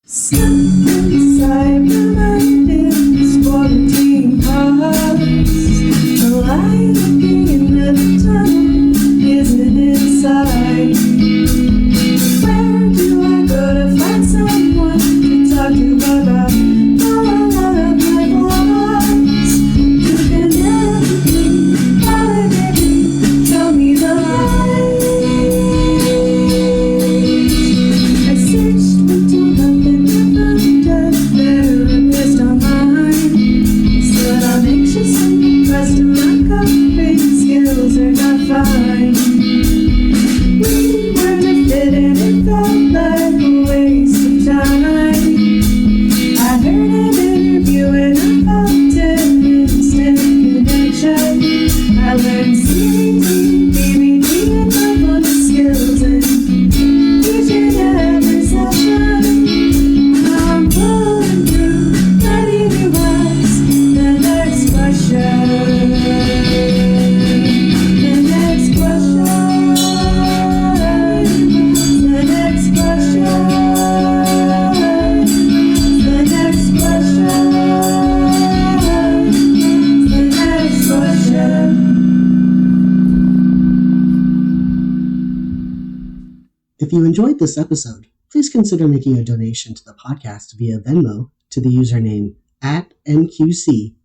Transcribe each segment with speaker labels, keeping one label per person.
Speaker 1: Stuck inside my mind in this quarantine house. The light at the end of the tunnel isn't inside. Where do I go to find someone to talk to about all of my wants? You can never validate, tell me the lies. I searched until nothing there and missed online. Said I'm anxious and depressed and my coping skills are not fine. We weren't a fit and it felt like a waste of time. I heard an interview and I felt an instant connection. I learned CAT, DVD, and mindfulness skills and each and every session. I'm pulling through, ready to ask the next question. The next question. The next question. The next question. The next question.
Speaker 2: If you enjoyed this episode, please consider making a donation to the podcast via Venmo to the username @NQCATX.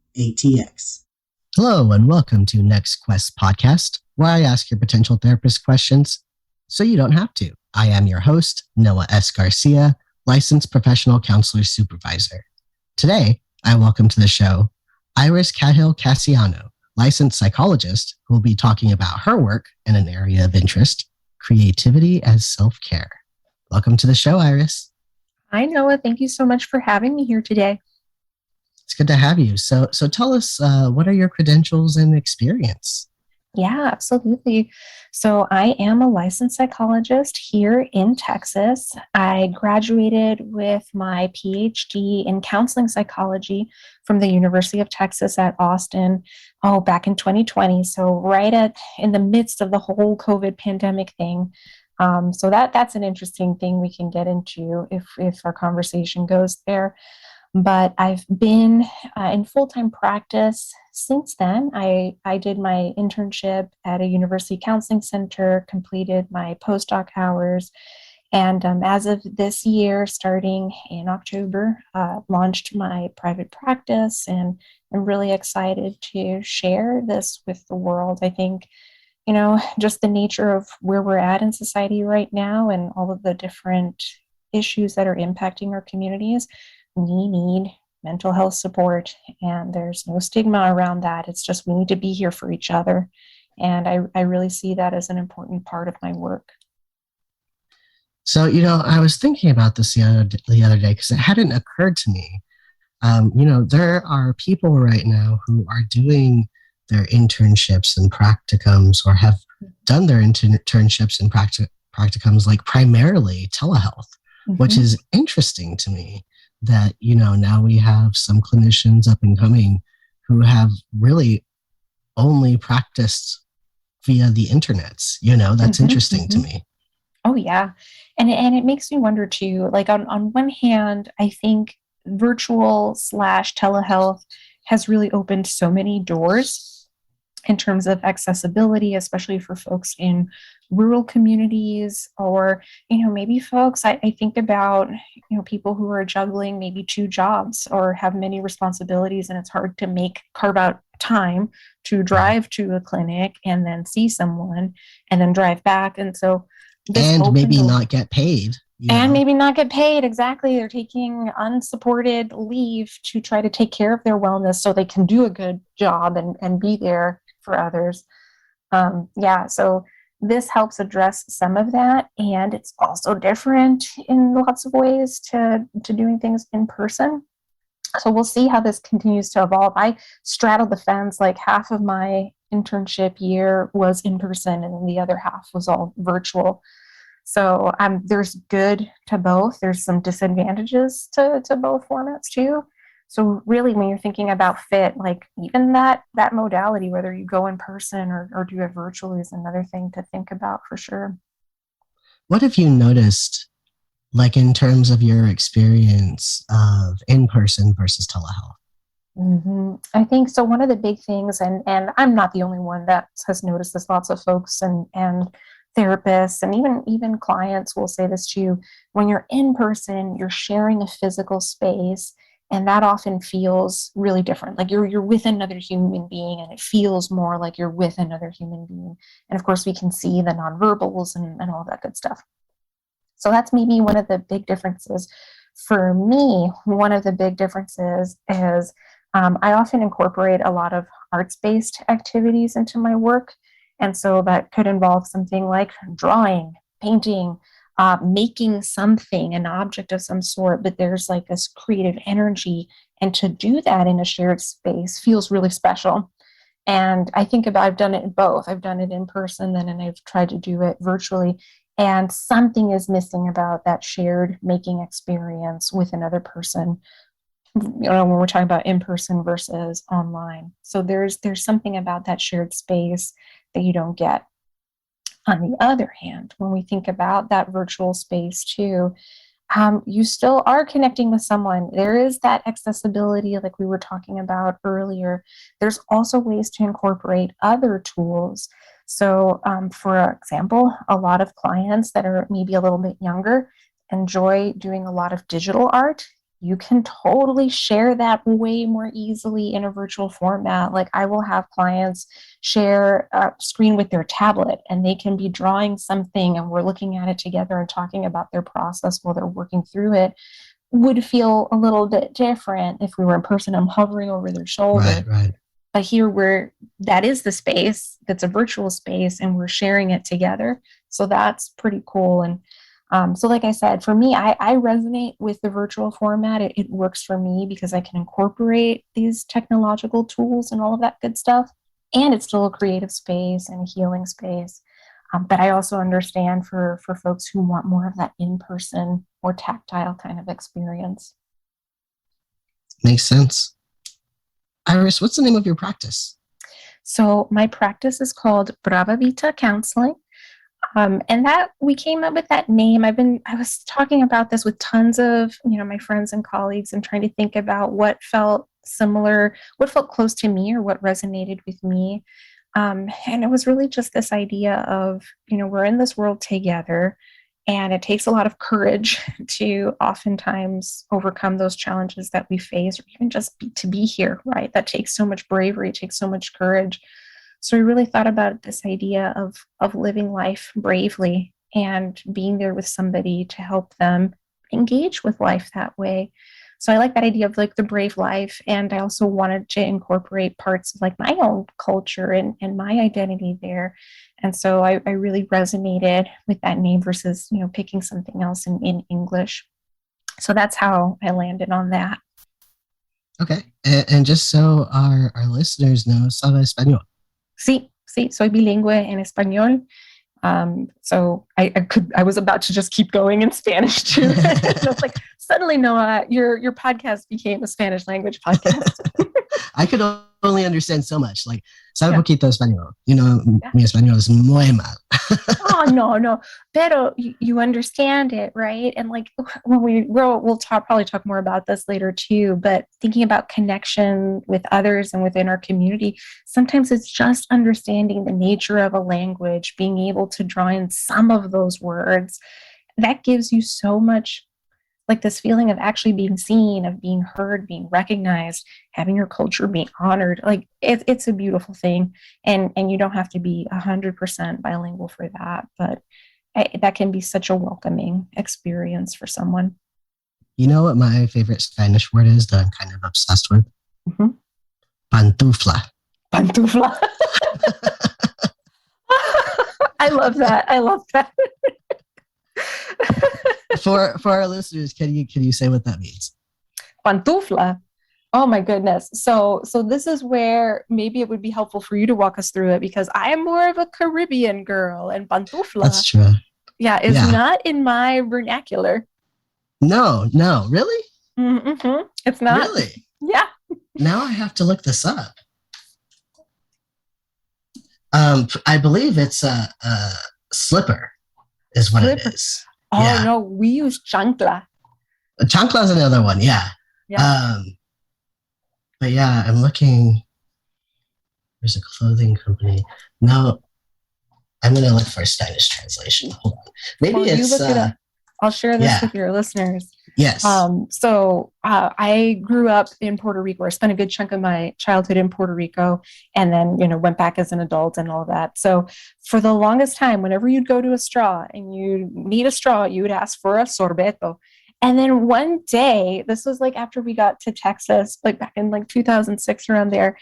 Speaker 2: Hello, and welcome to NextQuest podcast, where I ask your potential therapist questions so you don't have to. I am your host, Noah S. Garcia, licensed professional counselor supervisor. Today, I welcome to the show Iris Cahill Casiano, licensed psychologist, who will be talking about her work in an area of interest, creativity as self-care. Welcome to the show, Iris.
Speaker 3: Hi, Noah. Thank you so much for having me here today.
Speaker 2: It's good to have you. So tell us, what are your credentials and experience?
Speaker 3: Yeah, absolutely. So I am a licensed psychologist here in Texas. I graduated with my PhD in counseling psychology from the University of Texas at Austin, back in 2020. So right in the midst of the whole COVID pandemic thing. So that's an interesting thing we can get into if our conversation goes there. But I've been in full-time practice since then. I did my internship at a university counseling center, completed my postdoc hours, and as of this year, starting in October, launched my private practice, and I'm really excited to share this with the world. I think, just the nature of where we're at in society right now and all of the different issues that are impacting our communities, we need mental health support, and there's no stigma around that. It's just we need to be here for each other. And I really see that as an important part of my work.
Speaker 2: So, I was thinking about this the other day because it hadn't occurred to me. There are people right now who are doing their internships and practicums or have done their internships and practicums like primarily telehealth, which is interesting to me. That, now we have some clinicians up and coming who have really only practiced via the internets. That's interesting to me.
Speaker 3: Oh, yeah. And it makes me wonder too, like on one hand, I think virtual / telehealth has really opened so many doors in terms of accessibility, especially for folks in rural communities, or, maybe folks, I think about, people who are juggling maybe 2 jobs or have many responsibilities, and it's hard to carve out time to drive to a clinic and then see someone and then drive back. And so
Speaker 2: maybe not get paid.
Speaker 3: And maybe not get paid. Exactly. They're taking unsupported leave to try to take care of their wellness so they can do a good job and be there for others. So this helps address some of that. And it's also different in lots of ways to doing things in person. So we'll see how this continues to evolve. I straddled the fence. Like half of my internship year was in person and then the other half was all virtual. So there's good to both. There's some disadvantages to both formats too. So really, when you're thinking about fit, like even that modality, whether you go in person or do it virtually, is another thing to think about for sure.
Speaker 2: What have you noticed like in terms of your experience of in-person versus telehealth?
Speaker 3: I think so. One of the big things, and I'm not the only one that has noticed this. Lots of folks and therapists and even clients will say this too. When you're in person, you're sharing a physical space, and that often feels really different. Like you're with another human being, and it feels more like you're with another human being. And of course, we can see the nonverbals and all that good stuff. So that's maybe one of the big differences. For me, one of the big differences is I often incorporate a lot of arts-based activities into my work. And so that could involve something like drawing, painting, making something, an object of some sort, but there's like this creative energy. And to do that in a shared space feels really special. And I think I've done it in both. I've done it in person, and I've tried to do it virtually. And something is missing about that shared making experience with another person, when we're talking about in person versus online. So there's something about that shared space that you don't get. On the other hand, when we think about that virtual space too, you still are connecting with someone. There is that accessibility, like we were talking about earlier. There's also ways to incorporate other tools. So, for example, a lot of clients that are maybe a little bit younger enjoy doing a lot of digital art. You can totally share that way more easily in a virtual format. Like I will have clients share a screen with their tablet, and they can be drawing something and we're looking at it together and talking about their process while they're working through it. Would feel a little bit different if we were in person. I'm hovering over their shoulder.
Speaker 2: Right.
Speaker 3: But here that is the space, that's a virtual space, and we're sharing it together. So that's pretty cool. And so like I said, for me, I resonate with the virtual format. It works for me because I can incorporate these technological tools and all of that good stuff. And it's still a creative space and a healing space. But I also understand for folks who want more of that in-person or tactile kind of experience.
Speaker 2: Makes sense. Iris, what's the name of your practice?
Speaker 3: So my practice is called Brava Vita Counseling. And that we came up with that name. I was talking about this with tons of, my friends and colleagues, and trying to think about what felt similar, what felt close to me, or what resonated with me. And it was really just this idea of, we're in this world together, and it takes a lot of courage to oftentimes overcome those challenges that we face, or even just to be here, right? That takes so much bravery, it takes so much courage. So I really thought about this idea of living life bravely and being there with somebody to help them engage with life that way. So I like that idea of like the brave life. And I also wanted to incorporate parts of like my own culture and my identity there. And so I really resonated with that name versus, picking something else in English. So that's how I landed on that.
Speaker 2: Okay. And just so our listeners know, ¿sabe español?
Speaker 3: Sí, soy bilingüe en español. So I was about to just keep going in Spanish too. And I was like, suddenly, Noah, your podcast became a Spanish language podcast.
Speaker 2: I could only understand so much. Like, sabe poquito español. Mi español es muy mal.
Speaker 3: Oh, no. Pero you understand it, right? And like when we'll probably talk more about this later too, but thinking about connection with others and within our community, sometimes it's just understanding the nature of a language, being able to draw in some of those words. That gives you so much, like this feeling of actually being seen, of being heard, being recognized, having your culture being honored. Like it's a beautiful thing. And you don't have to be 100% bilingual for that, but that can be such a welcoming experience for someone.
Speaker 2: You know what my favorite Spanish word is that I'm kind of obsessed with?
Speaker 3: Mm-hmm.
Speaker 2: Pantufla.
Speaker 3: Pantufla. I love that.
Speaker 2: For our listeners, can you say what that means?
Speaker 3: Pantufla. Oh my goodness. So this is where maybe it would be helpful for you to walk us through it, because I am more of a Caribbean girl, and pantufla.
Speaker 2: That's true.
Speaker 3: Yeah, it's not in my vernacular.
Speaker 2: No, really?
Speaker 3: Mm-hmm. It's not.
Speaker 2: Really?
Speaker 3: Yeah.
Speaker 2: Now I have to look this up. I believe it's a slipper is what it is.
Speaker 3: Oh, no, we use chancla.
Speaker 2: Chancla is another one. Yeah. But yeah, I'm looking. There's a clothing company. No, I'm going to look for a stylish translation. Hold on. Maybe it's.
Speaker 3: You look it up. I'll share this with your listeners.
Speaker 2: Yes.
Speaker 3: I grew up in Puerto Rico. I spent a good chunk of my childhood in Puerto Rico, and then, went back as an adult and all that. So for the longest time, whenever you'd go to a straw and you need a straw, you would ask for a sorbeto. And then one day, this was like after we got to Texas, like back in like 2006, around there,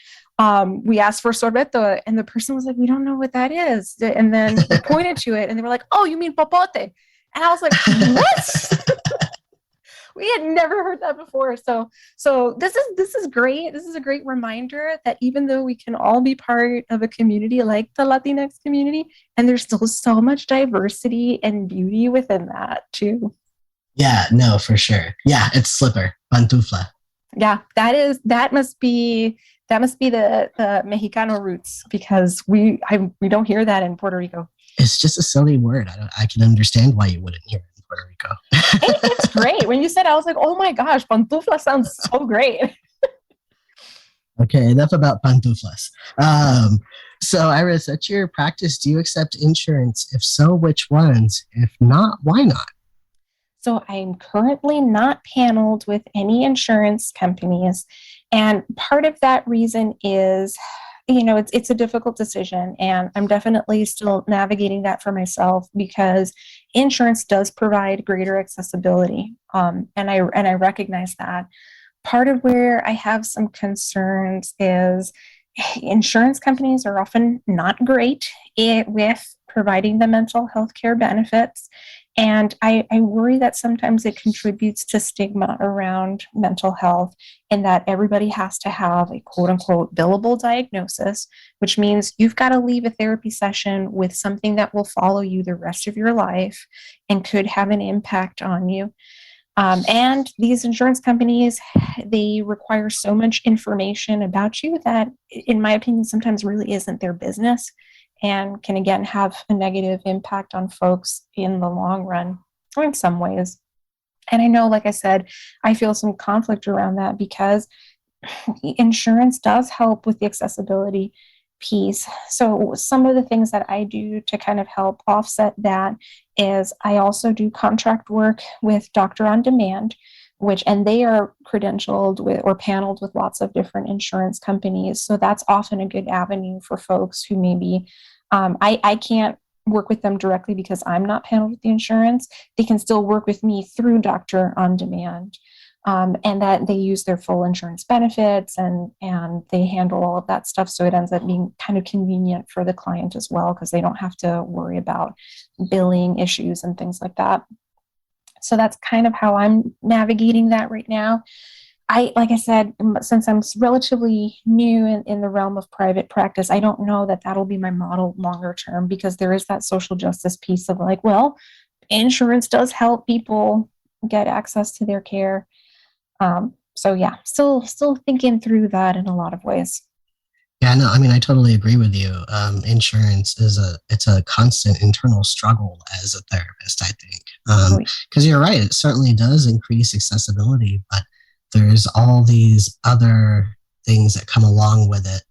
Speaker 3: we asked for sorbeto, and the person was like, "We don't know what that is." And then we pointed to it, and they were like, "Oh, you mean popote?" And I was like, "What?" We had never heard that before. So this is great. This is a great reminder that even though we can all be part of a community like the Latinx community, and there's still so much diversity and beauty within that too.
Speaker 2: Yeah, no, for sure. Yeah, it's slipper, pantufla.
Speaker 3: Yeah, that must be the Mexicano roots, because we don't hear that in Puerto Rico.
Speaker 2: It's just a silly word. I can understand why you wouldn't hear it in Puerto Rico.
Speaker 3: It's great. When you said it, I was like, oh my gosh, pantufla sounds so great.
Speaker 2: Okay, enough about pantuflas. So Iris, at your practice, do you accept insurance? If so, which ones? If not, why not?
Speaker 3: So I'm currently not paneled with any insurance companies. And part of that reason is, it's a difficult decision, and I'm definitely still navigating that for myself, because insurance does provide greater accessibility. And I recognize that. Part of where I have some concerns is insurance companies are often not great with providing the mental health care benefits. And I worry that sometimes it contributes to stigma around mental health, in that everybody has to have a quote unquote billable diagnosis, which means you've got to leave a therapy session with something that will follow you the rest of your life and could have an impact on you. And these insurance companies, they require so much information about you that, in my opinion, sometimes really isn't their business, and can again have a negative impact on folks in the long run, or in some ways. And I know, like I said, I feel some conflict around that, because insurance does help with the accessibility piece. So some of the things that I do to kind of help offset that is I also do contract work with Doctor on Demand, and they are credentialed with or paneled with lots of different insurance companies. So that's often a good avenue for folks who maybe, I can't work with them directly because I'm not paneled with the insurance. They can still work with me through Doctor on Demand. And that they use their full insurance benefits, and they handle all of that stuff. So it ends up being kind of convenient for the client as well, because they don't have to worry about billing issues and things like that. So that's kind of how I'm navigating that right now. Like I said, since I'm relatively new in the realm of private practice, I don't know that that'll be my model longer term, because there is that social justice piece of like, well, insurance does help people get access to their care. So yeah, still thinking through that in a lot of ways.
Speaker 2: Yeah, no, I mean, I totally agree with you. Insurance it's a constant internal struggle as a therapist, I think. Because you're right, it certainly does increase accessibility, but there's all these other things that come along with it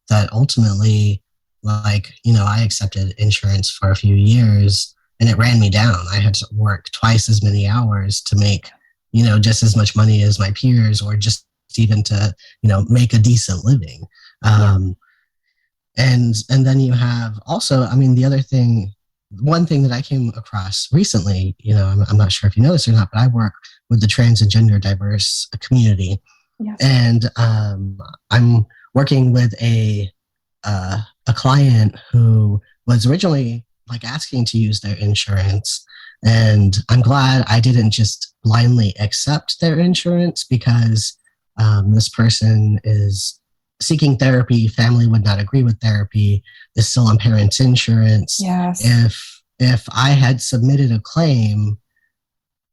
Speaker 2: that ultimately, like, I accepted insurance for a few years and it ran me down. I had to work twice as many hours to make, just as much money as my peers, or just even to, make a decent living. And then you have also, I mean, one thing that I came across recently, I'm not sure if you know this or not, but I work with the trans and gender diverse community.
Speaker 3: Yes.
Speaker 2: And I'm working with a client who was originally like asking to use their insurance. And I'm glad I didn't just blindly accept their insurance, because this person is seeking therapy, family would not agree with therapy, is still on parents' insurance.
Speaker 3: Yes.
Speaker 2: If I had submitted a claim,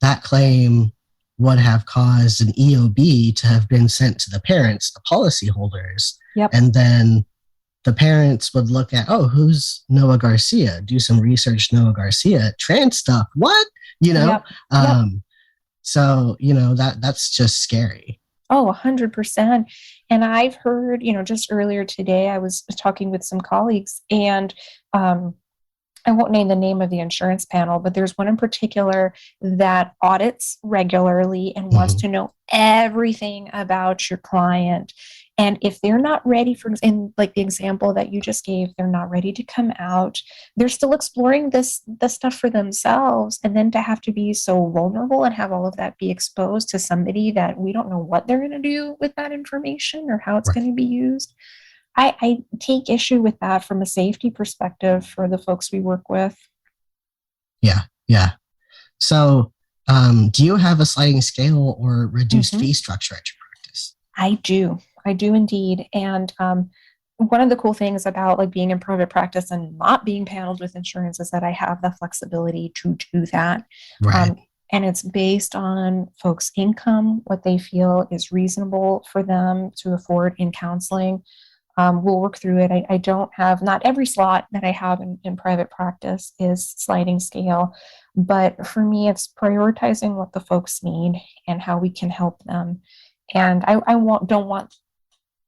Speaker 2: that claim would have caused an EOB to have been sent to the parents, the policyholders.
Speaker 3: Yep.
Speaker 2: And then the parents would look at, oh, who's Noah Garcia? Do some research, Noah Garcia, trans stuff. What? you know?
Speaker 3: Yep. Yep.
Speaker 2: So, that's just scary.
Speaker 3: Oh, 100%. And I've heard, just earlier today, I was talking with some colleagues, and I won't name the name of the insurance panel, but there's one in particular that audits regularly and wants
Speaker 2: Mhm.
Speaker 3: to know everything about your client. And if they're not ready for, in like the example that you just gave, they're not ready to come out, they're still exploring this stuff for themselves. And then to have to be so vulnerable and have all of that be exposed to somebody that we don't know what they're going to do with that information or how it's
Speaker 2: Right.
Speaker 3: going to be used. I take issue with that from a safety perspective for the folks we work with.
Speaker 2: Yeah. Yeah. So, do you have a sliding scale or reduced fee structure at your practice?
Speaker 3: I do indeed. And one of the cool things about like being in private practice and not being paneled with insurance is that I have the flexibility to do that.
Speaker 2: Right.
Speaker 3: And it's based on folks' income, what they feel is reasonable for them to afford in counseling. We'll work through it. I don't have, not every slot that I have in private practice is sliding scale, but for me, it's prioritizing what the folks need and how we can help them. And don't want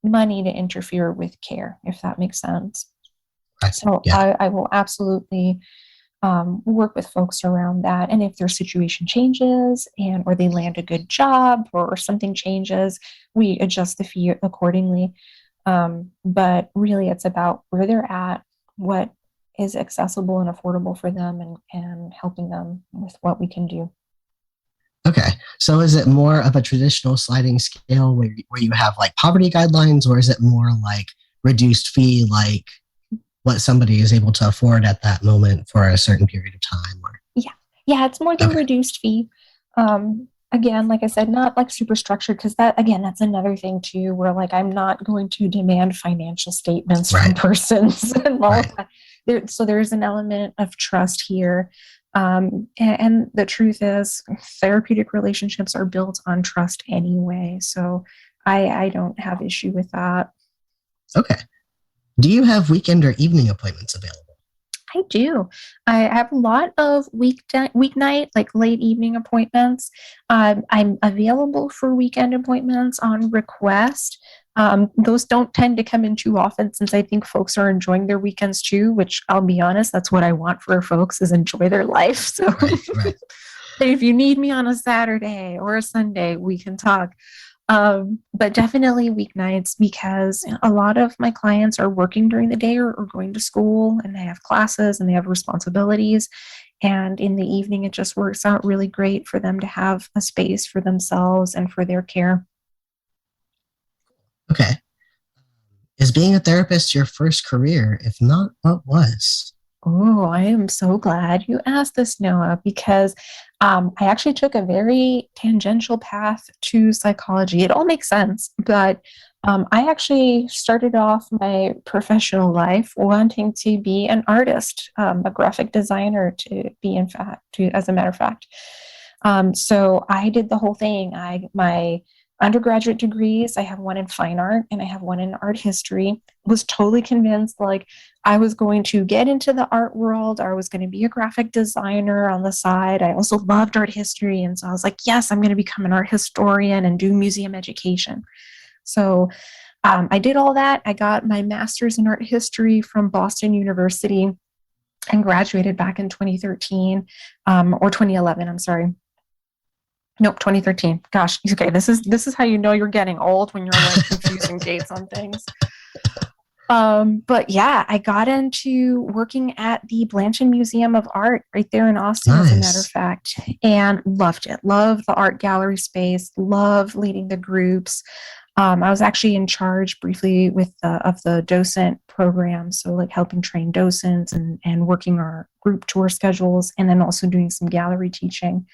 Speaker 3: money to interfere with care, if that makes sense.
Speaker 2: Right.
Speaker 3: So
Speaker 2: Yeah.
Speaker 3: I will absolutely work with folks around that. And if their situation changes or they land a good job or something changes, we adjust the fee accordingly. But really, it's about where they're at, what is accessible and affordable for them, and helping them with what we can do.
Speaker 2: Okay. So is it more of a traditional sliding scale where you have like poverty guidelines, or is it more like reduced fee, like what somebody is able to afford at that moment for a certain period of time? Or
Speaker 3: Yeah, it's more than reduced fee. Again, like I said, not like super structured, because that's another thing too, where like I'm not going to demand financial statements from persons and all of that. So there's an element of trust here. And the truth is, therapeutic relationships are built on trust anyway. So I don't have issue with that.
Speaker 2: Okay. Do you have weekend or evening appointments available?
Speaker 3: I do. I have a lot of weeknight, like late evening appointments. I'm available for weekend appointments on request. Those don't tend to come in too often, since I think folks are enjoying their weekends too, which I'll be honest, that's what I want for folks, is enjoy their life. So
Speaker 2: Right.
Speaker 3: if you need me on a Saturday or a Sunday, we can talk. But definitely weeknights, because a lot of my clients are working during the day or going to school, and they have classes and they have responsibilities. And in the evening, it just works out really great for them to have a space for themselves and for their care.
Speaker 2: Okay. Is being a therapist your first career? If not, what was?
Speaker 3: Oh, I am so glad you asked this, Noah, because I actually took a very tangential path to psychology. It all makes sense, but I actually started off my professional life wanting to be an artist, a graphic designer, as a matter of fact. So I did the whole thing. My undergraduate degrees, I have one in fine art and I have one in art history. Was totally convinced like I was going to get into the art world. I was going to be a graphic designer on the side. I also loved art history. And so I was like, yes, I'm going to become an art historian and do museum education. So I did all that. I got my master's in art history from Boston University and graduated back in 2013 or 2011. I'm sorry. Nope, 2013. Gosh, okay. This is how you know you're getting old, when you're like confusing dates on things. But yeah, I got into working at the Blanchard Museum of Art right there in Austin, as a matter of fact, and loved it. Loved the art gallery space. Loved leading the groups. I was actually in charge briefly of the docent program, so like helping train docents and working our group tour schedules, and then also doing some gallery teaching.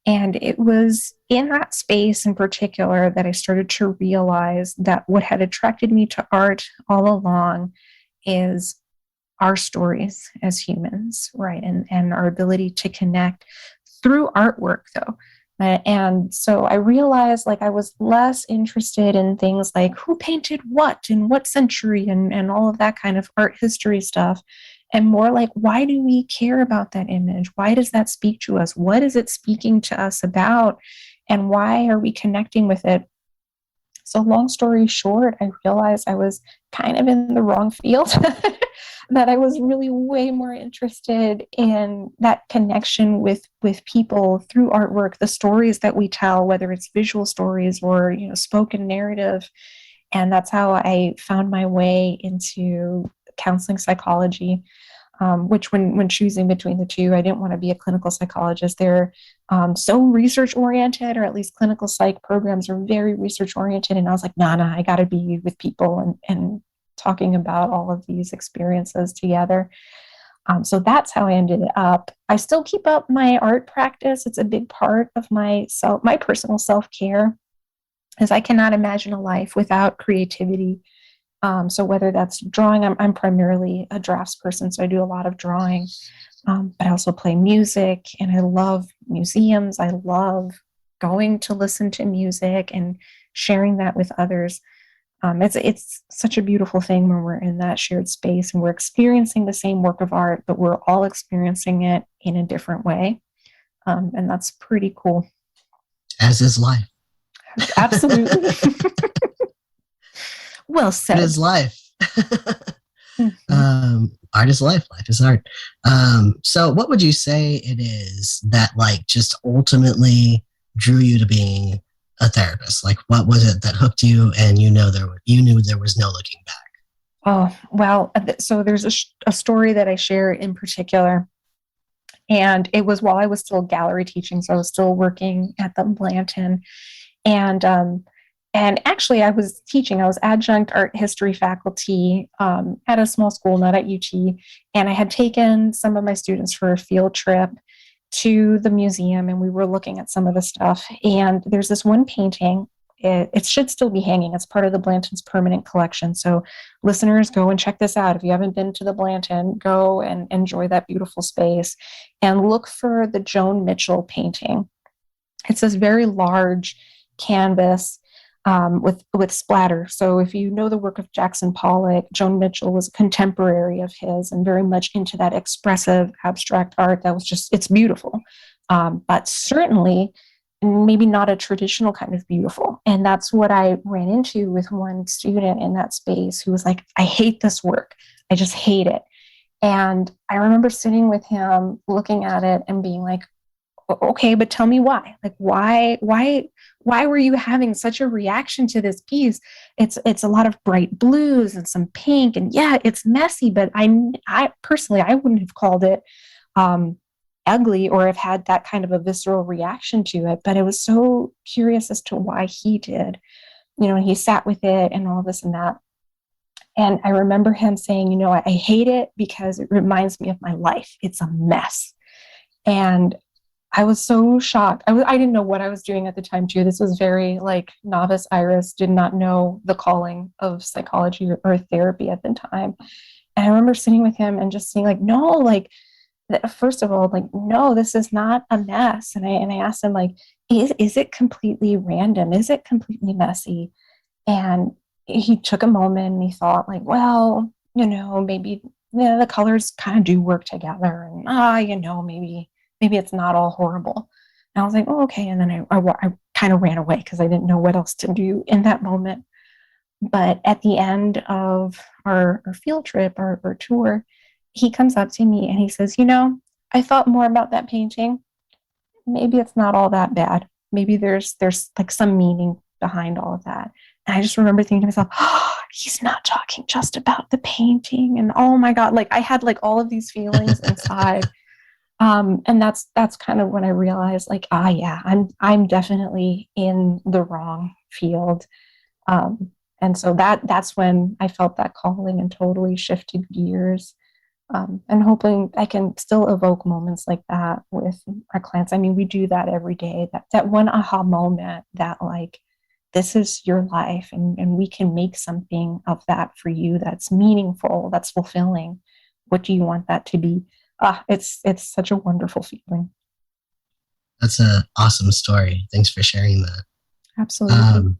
Speaker 3: And it was in that space in particular that I started to realize that what had attracted me to art all along is our stories as humans, right? And our ability to connect through artwork, though. And so I realized like I was less interested in things like who painted what in what century and all of that kind of art history stuff. and more like, why do we care about that image? Why does that speak to us? What is it speaking to us about? And why are we connecting with it? So, long story short, I realized I was kind of in the wrong field, that I was really way more interested in that connection with people through artwork, the stories that we tell, whether it's visual stories or, spoken narrative. And that's how I found my way into counseling psychology. Which when choosing between the two, I didn't want to be a clinical psychologist. They're so research oriented, or at least clinical psych programs are very research oriented. And I was like, nah, I got to be with people and talking about all of these experiences together. So that's how I ended up. I still keep up my art practice. It's a big part of my personal self-care, as I cannot imagine a life without creativity. So whether that's drawing, I'm primarily a drafts person, so I do a lot of drawing. But I also play music, and I love museums. I love going to listen to music and sharing that with others. It's such a beautiful thing when we're in that shared space and we're experiencing the same work of art, but we're all experiencing it in a different way. And that's pretty cool.
Speaker 2: As is life.
Speaker 3: Absolutely. Well said.
Speaker 2: It is life. Art is life. Life is art. So what would you say it is that just ultimately drew you to being a therapist? What was it that hooked you, and you knew there was no looking back?
Speaker 3: Oh, well, so there's a story that I share in particular. And it was while I was still gallery teaching. So I was still working at the Blanton. And actually, I was adjunct art history faculty at a small school, not at UT. And I had taken some of my students for a field trip to the museum, and we were looking at some of the stuff. And there's this one painting. It should still be hanging. It's part of the Blanton's permanent collection. So listeners, go and check this out. If you haven't been to the Blanton, go and enjoy that beautiful space and look for the Joan Mitchell painting. It's this very large canvas with splatter. So if you know the work of Jackson Pollock, Joan Mitchell was a contemporary of his and very much into that expressive abstract art that was it's beautiful, but certainly maybe not a traditional kind of beautiful. And that's what I ran into with one student in that space who was like, I hate this work. I just hate it. And I remember sitting with him, looking at it and being like, okay, but tell me why. Why were you having such a reaction to this piece? It's a lot of bright blues and some pink, and yeah, it's messy, but I personally, I wouldn't have called it ugly or have had that kind of a visceral reaction to it. But I was so curious as to why he did, and he sat with it and all this and that. And I remember him saying, I hate it because it reminds me of my life. It's a mess. And I was so shocked. I didn't know what I was doing at the time, too. This was very novice Iris, did not know the calling of psychology or therapy at the time. And I remember sitting with him and just saying no, first of all, no, this is not a mess. And I asked him, is it completely random? Is it completely messy? And he took a moment and he thought well, maybe the colors kind of do work together. And, maybe it's not all horrible. And I was like, oh, okay. And then I kind of ran away because I didn't know what else to do in that moment. But at the end of our field trip, our tour, he comes up to me and he says, I thought more about that painting. Maybe it's not all that bad. Maybe there's some meaning behind all of that. And I just remember thinking to myself, oh, he's not talking just about the painting. And oh my God, I had all of these feelings inside. And that's kind of when I realized yeah, I'm definitely in the wrong field. And so that's when I felt that calling and totally shifted gears. And hoping I can still evoke moments like that with our clients. I mean, we do that every day, that one aha moment that this is your life and we can make something of that for you that's meaningful, that's fulfilling. What do you want that to be? It's such a wonderful feeling.
Speaker 2: That's an awesome story. Thanks for sharing that.
Speaker 3: Absolutely.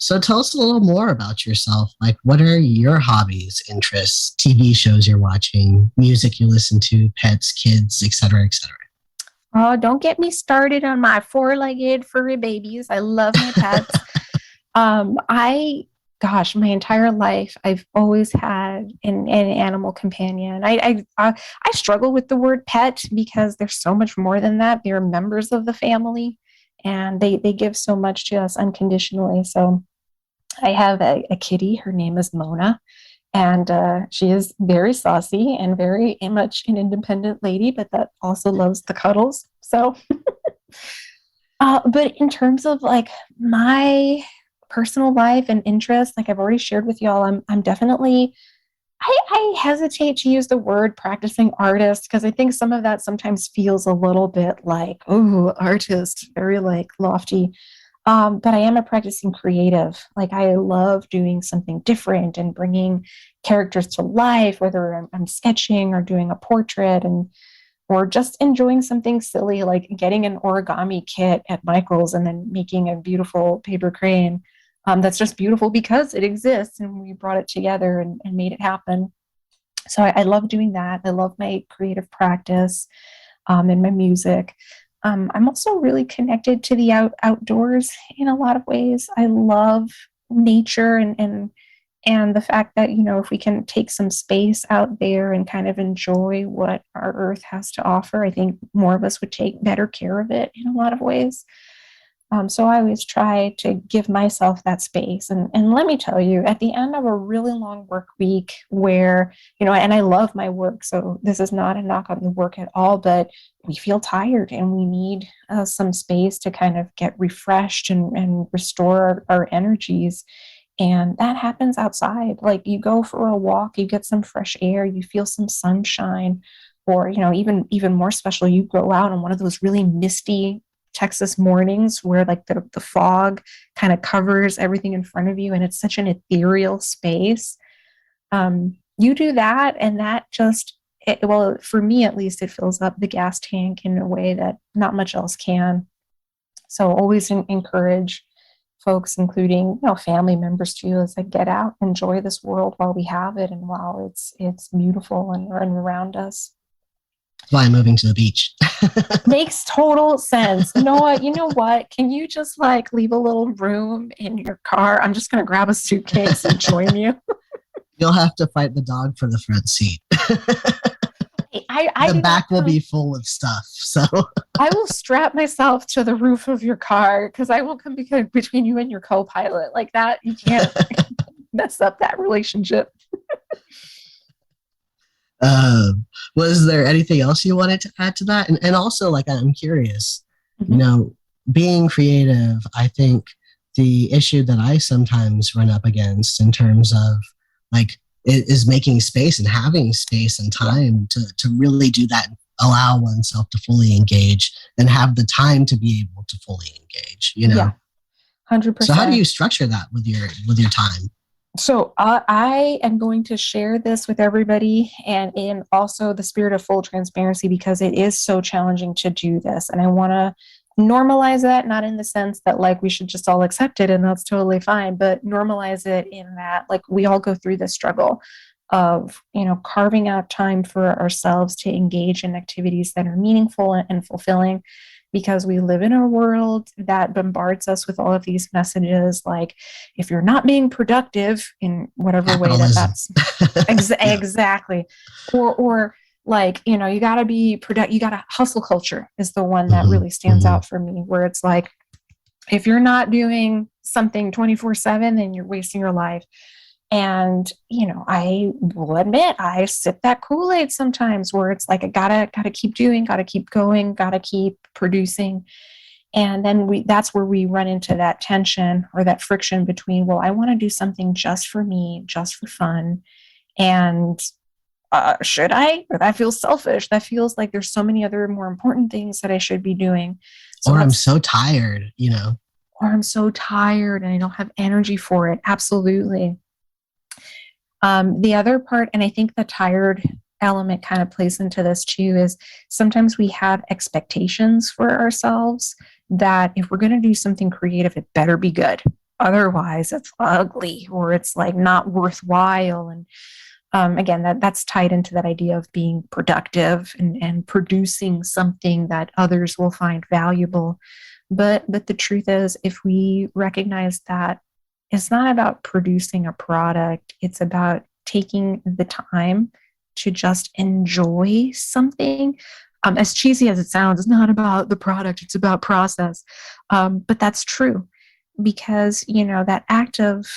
Speaker 2: So tell us a little more about yourself. Like, what are your hobbies, interests, TV shows you're watching, music you listen to, pets, kids, et cetera, et cetera?
Speaker 3: Oh, don't get me started on my four-legged furry babies. I love my pets. I, gosh, my entire life, I've always had an animal companion. I struggle with the word pet because they're so much more than that. They're members of the family, and they give so much to us unconditionally. So I have a kitty. Her name is Mona, and she is very saucy and very much an independent lady, but that also loves the cuddles. So, but in terms of like my personal life and interests, like I've already shared with y'all, I'm definitely I hesitate to use the word practicing artist because I think some of that sometimes feels a little bit like, oh, artist, very like lofty. But I am a practicing creative. Like I love doing something different and bringing characters to life, whether I'm sketching or doing a portrait, and or just enjoying something silly like getting an origami kit at Michael's and then making a beautiful paper crane that's just beautiful because it exists and we brought it together and made it happen. So I love doing that. I love my creative practice and my music. I'm also really connected to the outdoors in a lot of ways. I love nature and the fact that, you know, if we can take some space out there and kind of enjoy what our earth has to offer, I think more of us would take better care of it in a lot of ways. So I always try to give myself that space. And let me tell you, at the end of a really long work week where, you know, and I love my work, so this is not a knock on the work at all, but we feel tired and we need some space to kind of get refreshed and restore our energies. And that happens outside. Like you go for a walk, you get some fresh air, you feel some sunshine, or, you know, even more special, you go out on one of those really misty Texas mornings where like the fog kind of covers everything in front of you and it's such an ethereal space. You do that and that just, well, for me at least, it fills up the gas tank in a way that not much else can. So always encourage folks, including, you know, family members too, as they get out, enjoy this world while we have it and while it's beautiful and around us.
Speaker 2: That's why I'm moving to the beach.
Speaker 3: Makes total sense. Noah, you know what? Can you just like leave a little room in your car? I'm just going to grab a suitcase and join you.
Speaker 2: You'll have to fight the dog for the front seat.
Speaker 3: I
Speaker 2: the back will be full of stuff. So
Speaker 3: I will strap myself to the roof of your car because I will come between you and your co-pilot. Like that, you can't mess up that relationship.
Speaker 2: Was there anything else you wanted to add to that? And also, like, I'm curious, you know, being creative, I think the issue that I sometimes run up against in terms of like is making space and having space and time to really do that, allow oneself to fully engage and have the time to be able to fully engage, you know?
Speaker 3: Yeah, 100%.
Speaker 2: So how do you structure that with your time?
Speaker 3: So I am going to share this with everybody and in also the spirit of full transparency because it is so challenging to do this. And I want to normalize that, not in the sense that like we should just all accept it and that's totally fine, but normalize it in that like we all go through this struggle of, you know, carving out time for ourselves to engage in activities that are meaningful and fulfilling. Because we live in a world that bombards us with all of these messages, like if you're not being productive in whatever way that's exactly, or like, you know, you got to be productive. You got to hustle culture is the one that really stands out for me, where it's like if you're not doing something 24/7, then you're wasting your life. And, you know, I will admit I sip that Kool-Aid sometimes where it's like, I gotta keep doing, gotta keep going, gotta keep producing. And then that's where we run into that tension or that friction between, well, I want to do something just for me, just for fun. And should I? Or that feels selfish. That feels like there's so many other more important things that I should be doing. So
Speaker 2: or I'm so tired, you know.
Speaker 3: Or I'm so tired and I don't have energy for it. Absolutely. The other part, and I think the tired element kind of plays into this too, is sometimes we have expectations for ourselves that if we're going to do something creative, it better be good. otherwise it's ugly or it's like not worthwhile. And again, that's tied into that idea of being productive and producing something that others will find valuable. But the truth is, if we recognize that it's not about producing a product, it's about taking the time to just enjoy something. As cheesy as it sounds, it's not about the product, it's about process. But that's true because, that act of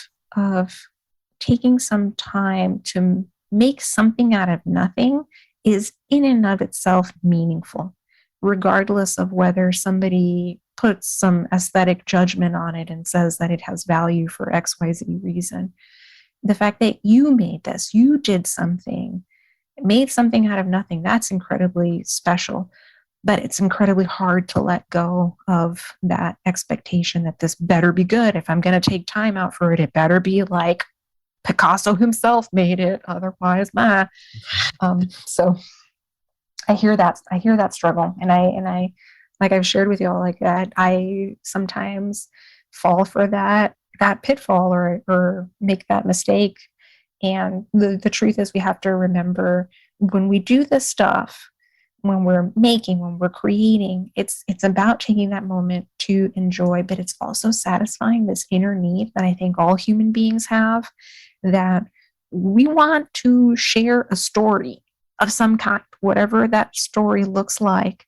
Speaker 3: taking some time to make something out of nothing is in and of itself meaningful, regardless of whether somebody puts some aesthetic judgment on it and says that it has value for XYZ reason. The fact that you made this, you did something, made something out of nothing, that's incredibly special. But it's incredibly hard to let go of that expectation that this better be good. If I'm going to take time out for it, it better be like Picasso himself made it. Otherwise, so I hear that struggle, and I like I've shared with y'all, like that I sometimes fall for that pitfall or make that mistake. And the truth is, we have to remember when we do this stuff, when we're making, when we're creating, it's about taking that moment to enjoy, but it's also satisfying this inner need that I think all human beings have, that we want to share a story of some kind, whatever that story looks like.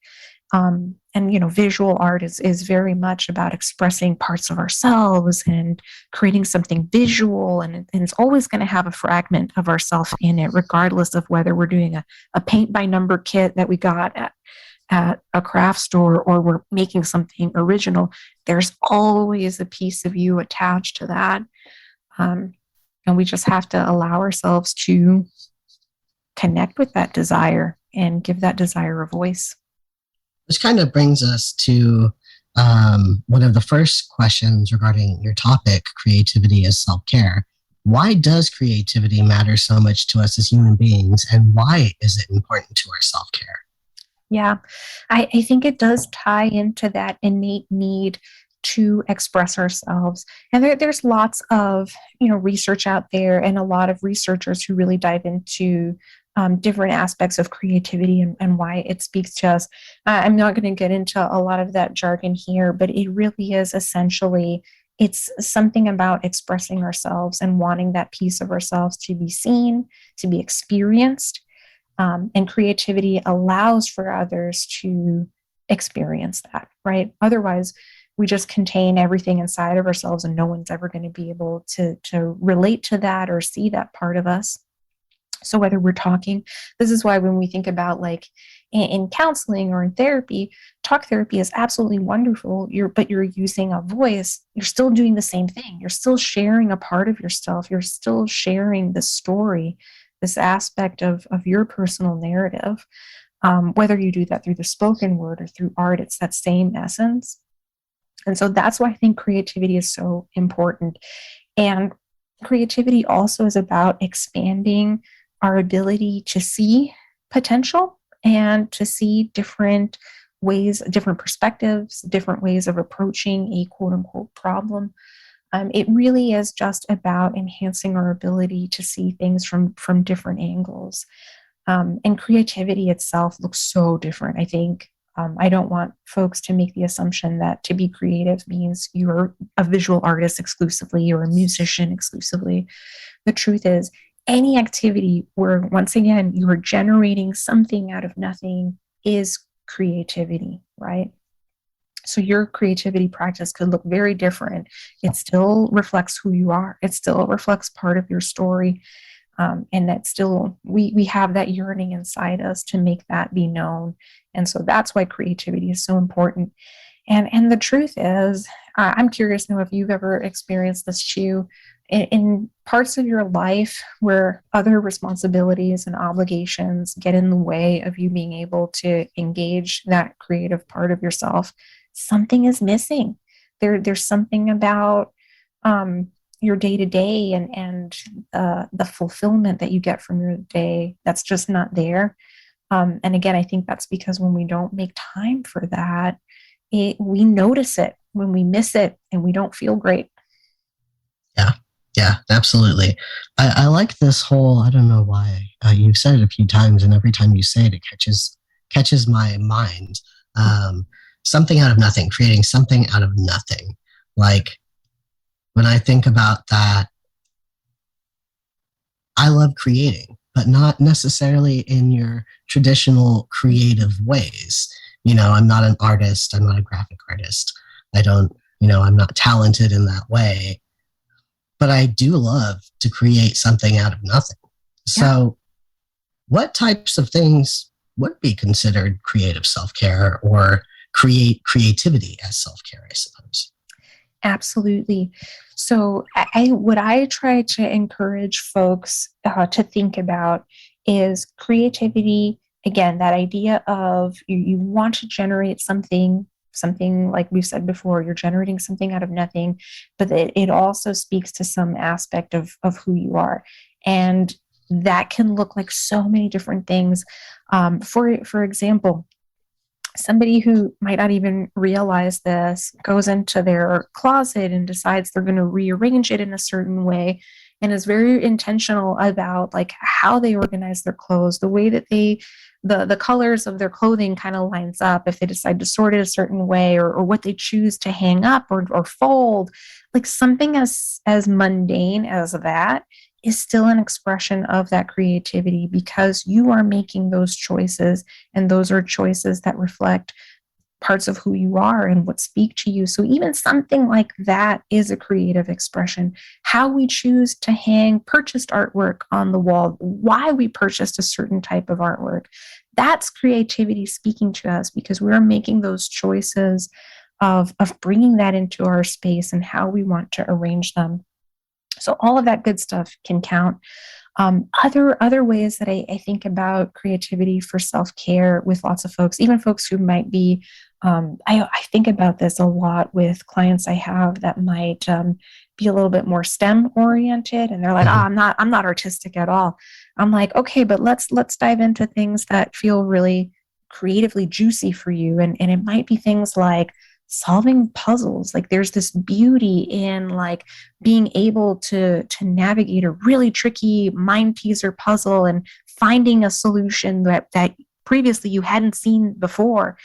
Speaker 3: And visual art is very much about expressing parts of ourselves and creating something visual, and it's always going to have a fragment of ourself in it, regardless of whether we're doing a paint by number kit that we got at a craft store or we're making something original. There's always a piece of you attached to that, and we just have to allow ourselves to connect with that desire and give that desire a voice.
Speaker 2: Which kind of brings us to one of the first questions regarding your topic, creativity as self-care. Why does creativity matter so much to us as human beings, and why is it important to our self-care?
Speaker 3: Yeah, I think it does tie into that innate need to express ourselves. And there's lots of research out there, and a lot of researchers who really dive into different aspects of creativity and why it speaks to us. I'm not going to get into a lot of that jargon here, but it really is essentially, it's something about expressing ourselves and wanting that piece of ourselves to be seen, to be experienced. And creativity allows for others to experience that, right? Otherwise, we just contain everything inside of ourselves and no one's ever going to be able to relate to that or see that part of us. So whether we're talking, this is why when we think about like in counseling or in therapy, talk therapy is absolutely wonderful. But you're using a voice, you're still doing the same thing. You're still sharing a part of yourself. You're still sharing the story, this aspect of your personal narrative. Whether you do that through the spoken word or through art, it's that same essence. And so that's why I think creativity is so important. And creativity also is about expanding our ability to see potential and to see different ways, different perspectives, different ways of approaching a quote unquote problem. It really is just about enhancing our ability to see things from different angles. And creativity itself looks so different. I think I don't want folks to make the assumption that to be creative means you're a visual artist exclusively or a musician exclusively. The truth is, any activity where, once again, you are generating something out of nothing is creativity, right? So your creativity practice could look very different. It still reflects who you are. It still reflects part of your story. And that still, we have that yearning inside us to make that be known. And so that's why creativity is so important. And the truth is, I'm curious to know if you've ever experienced this too, in parts of your life where other responsibilities and obligations get in the way of you being able to engage that creative part of yourself. Something is missing. There's something about your day-to-day and the fulfillment that you get from your day that's just not there. And again, I think that's because when we don't make time for that, we notice it when we miss it and we don't feel great.
Speaker 2: Yeah, absolutely. I like this whole, I don't know why, you've said it a few times, and every time you say it, it catches my mind. Um, Something out of nothing, creating something out of nothing. Like, when I think about that, I love creating, but not necessarily in your traditional creative ways. I'm not an artist. I'm not a graphic artist. I don't, I'm not talented in that way, but I do love to create something out of nothing. So, what types of things would be considered creative self-care or creativity as self-care, I suppose?
Speaker 3: Absolutely. So, what I try to encourage folks to think about is creativity. Again, that idea of you want to generate something like we've said before, you're generating something out of nothing, but it also speaks to some aspect of who you are. And that can look like so many different things. For example, somebody who might not even realize this goes into their closet and decides they're going to rearrange it in a certain way and is very intentional about like how they organize their clothes, the way that the colors of their clothing kind of lines up if they decide to sort it a certain way, or what they choose to hang up or fold. Like something as mundane as that is still an expression of that creativity because you are making those choices, and those are choices that reflect parts of who you are and what speak to you. So even something like that is a creative expression. How we choose to hang purchased artwork on the wall, why we purchased a certain type of artwork, that's creativity speaking to us because we're making those choices of bringing that into our space and how we want to arrange them. So all of that good stuff can count. Other ways that I think about creativity for self-care with lots of folks, even folks who might be, I think about this a lot with clients I have that might be a little bit more STEM oriented, and they're like,
Speaker 2: Mm-hmm.
Speaker 3: I'm not artistic at all. I'm like, okay, but let's dive into things that feel really creatively juicy for you, and it might be things like solving puzzles. Like there's this beauty in like being able to navigate a really tricky mind teaser puzzle and finding a solution that previously you hadn't seen before.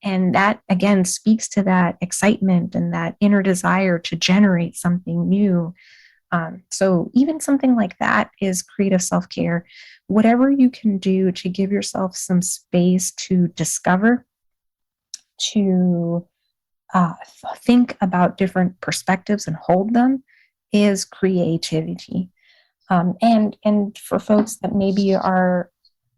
Speaker 3: And that again speaks to that excitement and that inner desire to generate something new. So even something like that is creative self-care. Whatever you can do to give yourself some space to discover, to think about different perspectives and hold them is creativity. And for folks that maybe are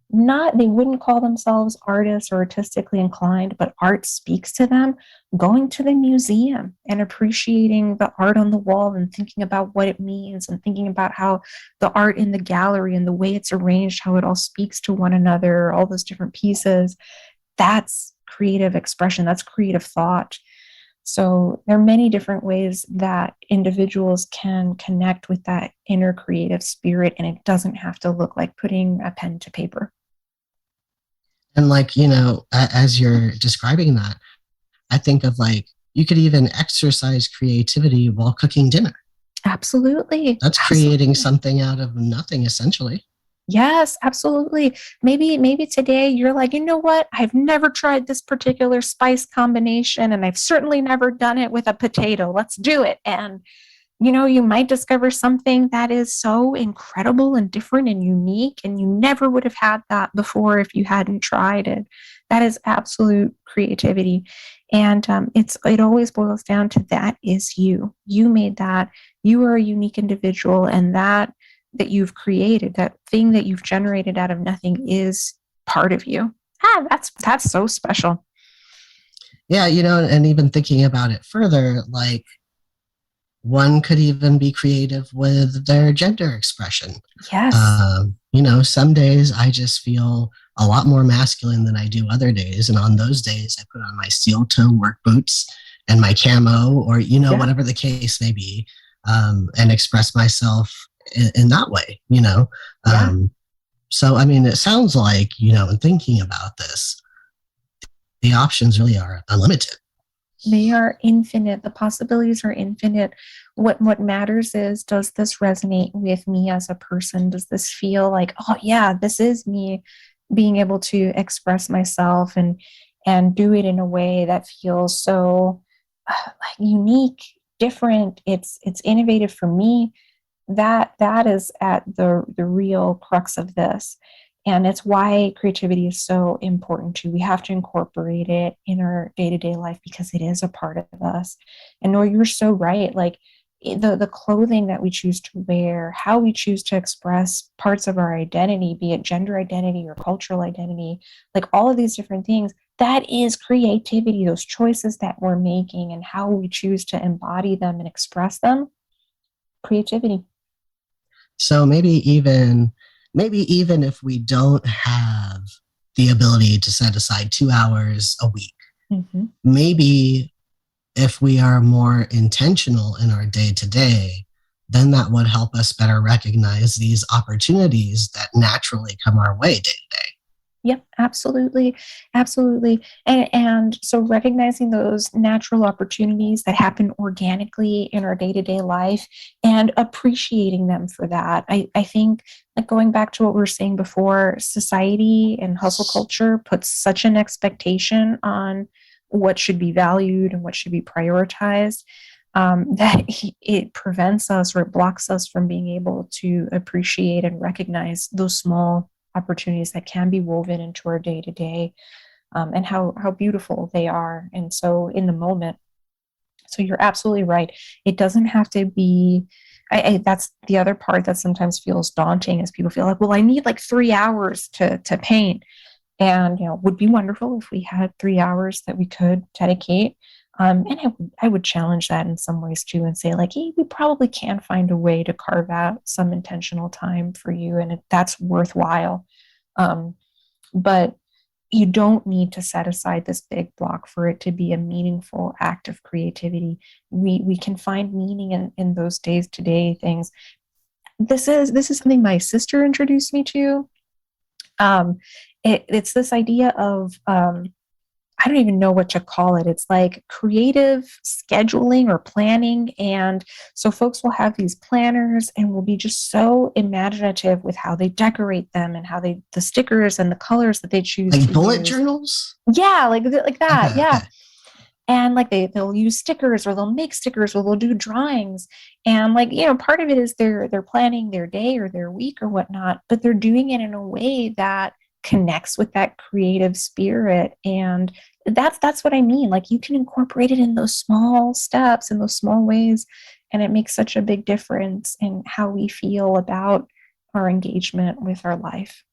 Speaker 3: not, they wouldn't call themselves artists or artistically inclined, but art speaks to them, going to the museum and appreciating the art on the wall and thinking about what it means and thinking about how the art in the gallery and the way it's arranged, how it all speaks to one another, all those different pieces, that's creative expression, that's creative thought. So there are many different ways that individuals can connect with that inner creative spirit, and it doesn't have to look like putting a pen to paper.
Speaker 2: And like, as you're describing that, I think of like, you could even exercise creativity while cooking dinner.
Speaker 3: Absolutely.
Speaker 2: That's creating something out of nothing, essentially.
Speaker 3: Yes, absolutely. Maybe today you're like, you know what? I've never tried this particular spice combination, and I've certainly never done it with a potato. Let's do it. And you might discover something that is so incredible and different and unique, and you never would have had that before if you hadn't tried it. That is absolute creativity. And it always boils down to that is you. You made that. You are a unique individual, and that you've created, that thing that you've generated out of nothing is part of you. That's so special.
Speaker 2: Yeah, and even thinking about it further, like one could even be creative with their gender expression.
Speaker 3: Yes.
Speaker 2: Some days I just feel a lot more masculine than I do other days. And on those days, I put on my steel toe work boots and my camo or, whatever the case may be, and express myself in that way, So, I mean, it sounds like, in thinking about this, the options really are unlimited.
Speaker 3: They are infinite. The possibilities are infinite. What matters is, does this resonate with me as a person? Does this feel like, oh yeah, this is me being able to express myself and do it in a way that feels so unique, different. It's innovative for me. That is at the real crux of this. And it's why creativity is so important too. We have to incorporate it in our day-to-day life because it is a part of us. And Nor, you're so right. Like the clothing that we choose to wear, how we choose to express parts of our identity, be it gender identity or cultural identity, like all of these different things, that is creativity. Those choices that we're making and how we choose to embody them and express them, creativity.
Speaker 2: So maybe even if we don't have the ability to set aside 2 hours a week,
Speaker 3: Mm-hmm.
Speaker 2: maybe if we are more intentional in our day to day, then that would help us better recognize these opportunities that naturally come our way day to day.
Speaker 3: Yep, absolutely. Absolutely. And so recognizing those natural opportunities that happen organically in our day-to-day life and appreciating them for that. I think, like, going back to what we were saying before, society and hustle culture puts such an expectation on what should be valued and what should be prioritized, that it prevents us or it blocks us from being able to appreciate and recognize those small opportunities that can be woven into our day to day, and how beautiful they are. And so in the moment, so you're absolutely right. It doesn't have to be. That's the other part that sometimes feels daunting, is people feel like, well, I need like 3 hours to paint, and would be wonderful if we had 3 hours that we could dedicate. And I would challenge that in some ways too, and say like, hey, we probably can find a way to carve out some intentional time for you, and that's worthwhile. Um, but you don't need to set aside this big block for it to be a meaningful act of creativity. We can find meaning in those days to day things. This is something my sister introduced me to. Um, it's this idea of, I don't even know what to call it. It's like creative scheduling or planning. And so folks will have these planners and will be just so imaginative with how they decorate them and how the stickers and the colors that they choose
Speaker 2: Like
Speaker 3: to
Speaker 2: bullet
Speaker 3: use.
Speaker 2: journals?
Speaker 3: Yeah, like that.
Speaker 2: Okay,
Speaker 3: Yeah.
Speaker 2: okay.
Speaker 3: And like they'll use stickers, or they'll make stickers, or they'll do drawings. And like, part of it is they're planning their day or their week or whatnot, but they're doing it in a way that connects with that creative spirit. And that's what I mean. Like, you can incorporate it in those small steps, in those small ways, and it makes such a big difference in how we feel about our engagement with our life.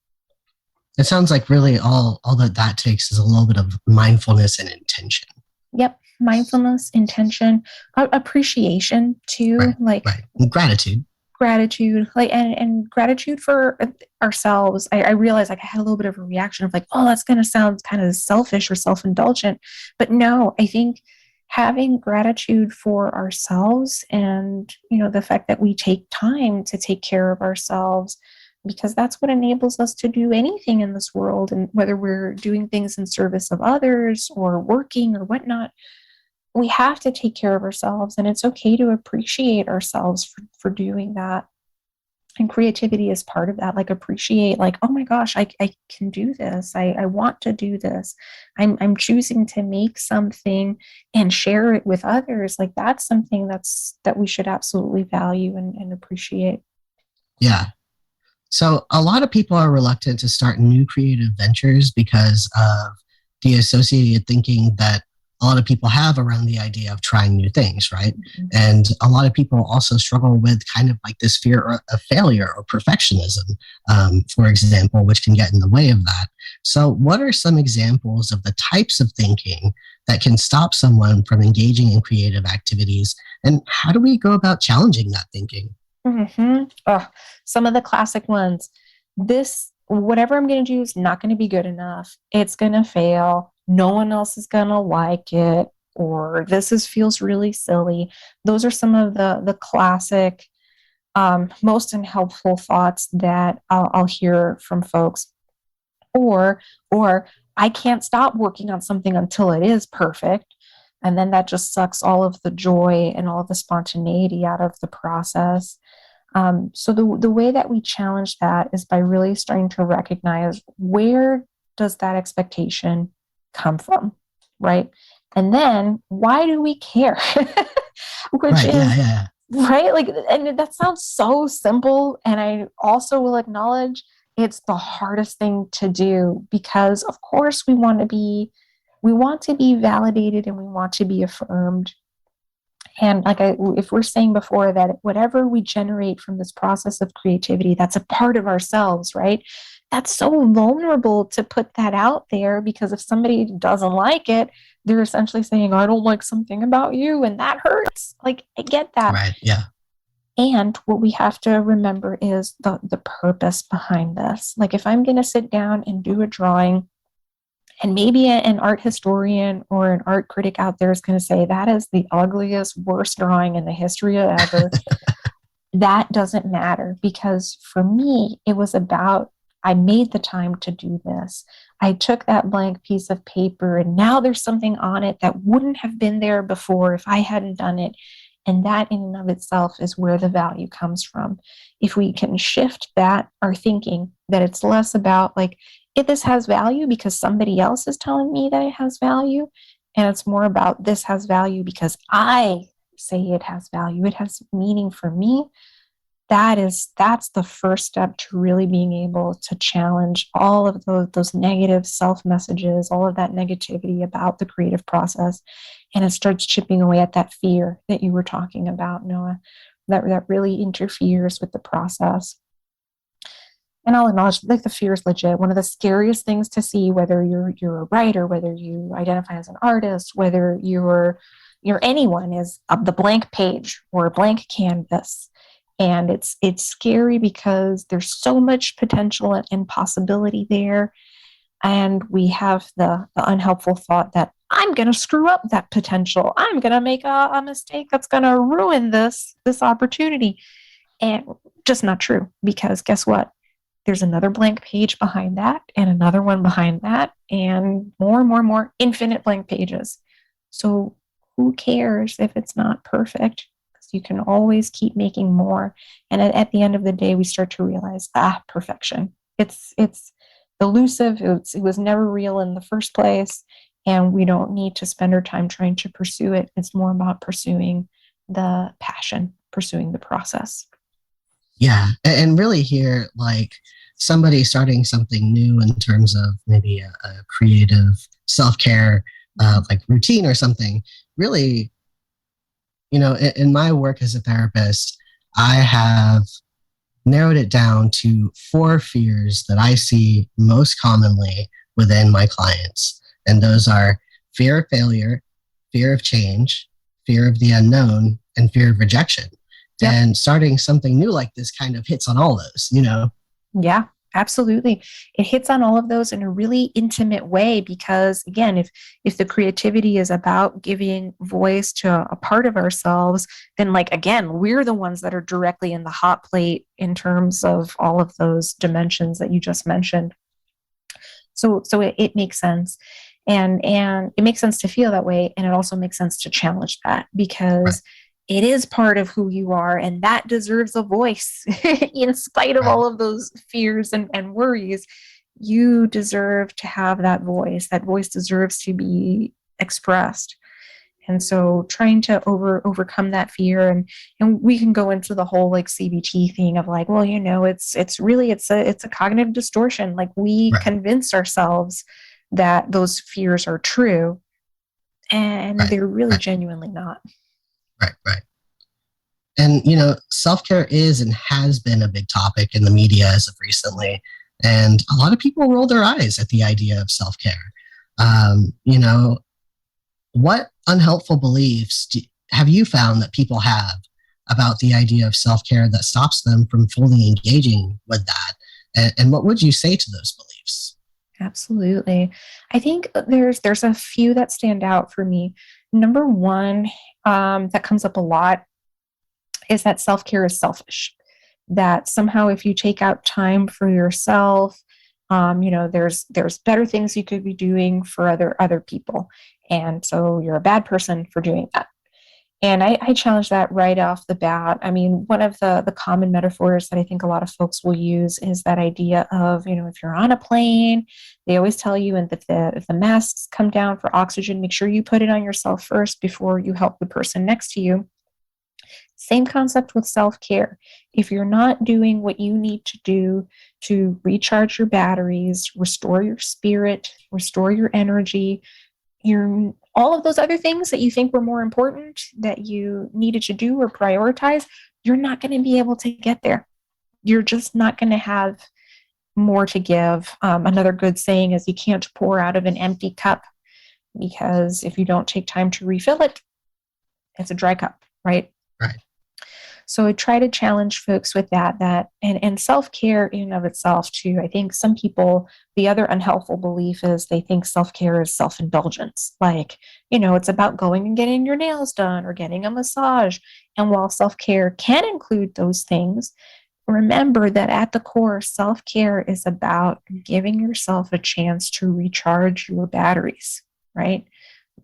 Speaker 2: It sounds like really all that takes is a little bit of mindfulness and intention.
Speaker 3: Yep. Mindfulness, intention, appreciation too,
Speaker 2: Right,
Speaker 3: like
Speaker 2: right. And gratitude.
Speaker 3: gratitude, like, and gratitude for ourselves. I realized, like, I had a little bit of a reaction of like, oh, that's going to sound kind of selfish or self-indulgent. But no, I think having gratitude for ourselves, and the fact that we take time to take care of ourselves, because that's what enables us to do anything in this world. And whether we're doing things in service of others or working or whatnot, we have to take care of ourselves, and it's okay to appreciate ourselves for doing that. And creativity is part of that. Like, appreciate, like, oh my gosh, I can do this. I want to do this. I'm choosing to make something and share it with others. Like, that's something that we should absolutely value and appreciate.
Speaker 2: Yeah. So a lot of people are reluctant to start new creative ventures because of the associated thinking that a lot of people have around the idea of trying new things, right?
Speaker 3: Mm-hmm.
Speaker 2: And a lot of people also struggle with kind of like this fear of failure or perfectionism, for example, which can get in the way of that. So what are some examples of the types of thinking that can stop someone from engaging in creative activities? And how do we go about challenging that thinking?
Speaker 3: Mm-hmm. Oh, some of the classic ones. This, whatever I'm going to do is not going to be good enough. It's going to fail. No one else is going to like it. Or feels really silly. Those are some of the classic, most unhelpful thoughts that I'll hear from folks. Or I can't stop working on something until it is perfect. And then that just sucks all of the joy and all of the spontaneity out of the process. So the way that we challenge that is by really starting to recognize, where does that expectation come from, right? And then why do we care? Which
Speaker 2: Right.
Speaker 3: is
Speaker 2: Yeah.
Speaker 3: right. Like, and that sounds so simple. And I also will acknowledge it's the hardest thing to do, because of course we want to be validated and we want to be affirmed. And if we're saying before that whatever we generate from this process of creativity, that's a part of ourselves, right? That's so vulnerable to put that out there, because if somebody doesn't like it, they're essentially saying, I don't like something about you, and that hurts. Like, I get that.
Speaker 2: Right. Yeah.
Speaker 3: And what we have to remember is the purpose behind this. Like, if I'm going to sit down and do a drawing, and maybe an art historian or an art critic out there is going to say that is the ugliest, worst drawing in the history of ever. That doesn't matter, because for me, it was about, I made the time to do this. I took that blank piece of paper and now there's something on it that wouldn't have been there before if I hadn't done it. And that in and of itself is where the value comes from. If we can shift that, our thinking, that it's less about like, if this has value because somebody else is telling me that it has value, and it's more about, this has value because I say it has value, it has meaning for me. That's the first step to really being able to challenge all of those negative self messages, all of that negativity about the creative process. And it starts chipping away at that fear that you were talking about, Noah, that really interferes with the process. And I'll acknowledge, like, the fear is legit. One of the scariest things to see, whether you're a writer, whether you identify as an artist, whether you're anyone, is the blank page or a blank canvas. And it's scary because there's so much potential and possibility there. And we have the unhelpful thought that I'm going to screw up that potential. I'm going to make a mistake that's going to ruin this opportunity. And just not true, because guess what? There's another blank page behind that, and another one behind that, and more, infinite blank pages. So who cares if it's not perfect? Because you can always keep making more. And at the end of the day, we start to realize, perfection. It's elusive. It was never real in the first place. And we don't need to spend our time trying to pursue it. It's more about pursuing the passion, pursuing the process.
Speaker 2: Yeah. And really here, like, somebody starting something new in terms of maybe a creative self-care, like routine or something, really, in my work as a therapist, I have narrowed it down to 4 fears that I see most commonly within my clients. And those are fear of failure, fear of change, fear of the unknown, and fear of rejection. Yep. And starting something new like this kind of hits on all those,
Speaker 3: Yeah, absolutely. It hits on all of those in a really intimate way, because again, if the creativity is about giving voice to a part of ourselves, then again, we're the ones that are directly in the hot plate in terms of all of those dimensions that you just mentioned. So it makes sense. And it makes sense to feel that way. And it also makes sense to challenge that, because it is part of who you are, and that deserves a voice. In spite of all of those fears and worries, you deserve to have that voice. That voice deserves to be expressed. And so trying to overcome that fear, and we can go into the whole CBT thing of it's a cognitive distortion. We convince ourselves that those fears are true, and they're really genuinely not.
Speaker 2: Right. And, self-care is and has been a big topic in the media as of recently. And a lot of people roll their eyes at the idea of self-care. What unhelpful beliefs have you found that people have about the idea of self-care that stops them from fully engaging with that? And what would you say to those beliefs?
Speaker 3: Absolutely. I think there's a few that stand out for me. Number one, that comes up a lot, is that self-care is selfish. That somehow if you take out time for yourself, there's better things you could be doing for other people. And so you're a bad person for doing that. And I challenge that right off the bat. I mean, one of the common metaphors that I think a lot of folks will use is that idea of, if you're on a plane, they always tell you, and if the masks come down for oxygen, make sure you put it on yourself first before you help the person next to you. Same concept with self-care. If you're not doing what you need to do to recharge your batteries, restore your spirit, restore your energy, all of those other things that you think were more important that you needed to do or prioritize, you're not going to be able to get there. You're just not going to have more to give. Another good saying is you can't pour out of an empty cup, because if you don't take time to refill it, it's a dry cup, right?
Speaker 2: Right.
Speaker 3: So I try to challenge folks with that and self-care in and of itself too. I think some people, the other unhelpful belief is they think self-care is self-indulgence. Like, it's about going and getting your nails done or getting a massage. And while self-care can include those things, remember that at the core, self-care is about giving yourself a chance to recharge your batteries, right?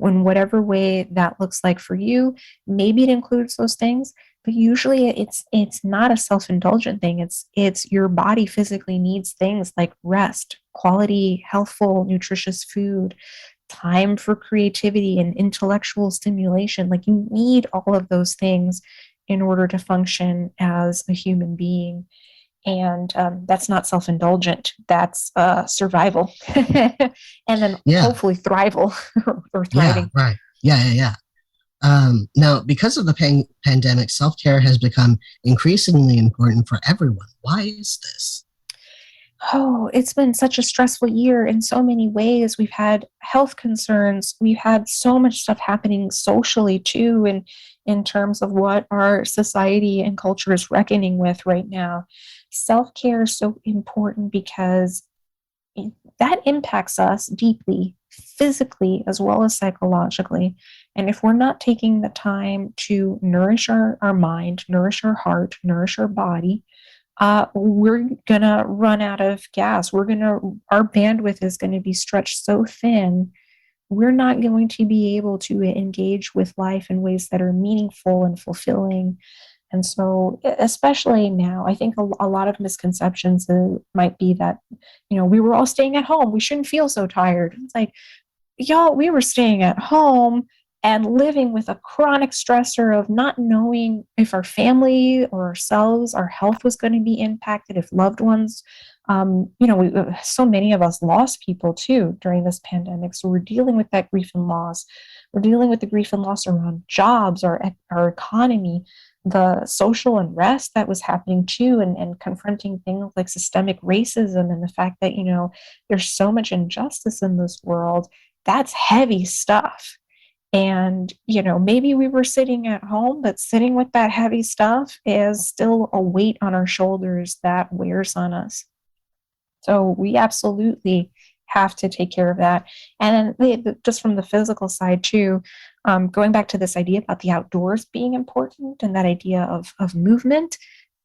Speaker 3: In whatever way that looks like for you, maybe it includes those things, but usually it's not a self-indulgent thing. It's your body physically needs things like rest, quality, healthful, nutritious food, time for creativity and intellectual stimulation. Like, you need all of those things in order to function as a human being. And that's not self-indulgent. That's survival, and then hopefully thrival or thriving.
Speaker 2: Yeah, right. Yeah. Now, because of the pandemic, self-care has become increasingly important for everyone. Why is this?
Speaker 3: Oh, it's been such a stressful year in so many ways. We've had health concerns. We've had so much stuff happening socially too, and in terms of what our society and culture is reckoning with right now. Self-care is so important because that impacts us deeply, physically as well as psychologically. And if we're not taking the time to nourish our mind, nourish our heart, nourish our body, we're gonna run out of gas. Our bandwidth is gonna be stretched so thin, we're not going to be able to engage with life in ways that are meaningful and fulfilling. And so, especially now, I think a lot of misconceptions might be that, we were all staying at home. We shouldn't feel so tired. It's like, y'all, we were staying at home and living with a chronic stressor of not knowing if our family or ourselves, our health was going to be impacted, if loved ones, so many of us lost people too during this pandemic. So we're dealing with that grief and loss. We're dealing with the grief and loss around jobs, our economy, the social unrest that was happening too, and confronting things like systemic racism and the fact that, there's so much injustice in this world. That's heavy stuff. And, maybe we were sitting at home, but sitting with that heavy stuff is still a weight on our shoulders that wears on us. So we absolutely have to take care of that. And then just from the physical side too, going back to this idea about the outdoors being important and that idea of movement,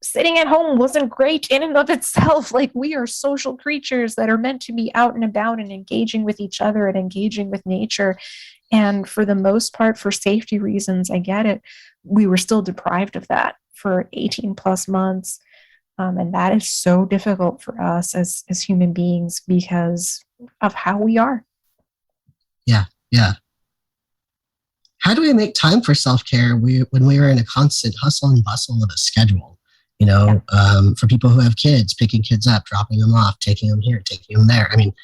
Speaker 3: sitting at home wasn't great in and of itself. Like, we are social creatures that are meant to be out and about and engaging with each other and engaging with nature. And for the most part, for safety reasons, I get it, we were still deprived of that for 18 plus months. And that is so difficult for us as human beings because of how we are.
Speaker 2: Yeah. How do we make time for self-care when we are in a constant hustle and bustle of a schedule? For people who have kids, picking kids up, dropping them off, taking them here, taking them there. I mean,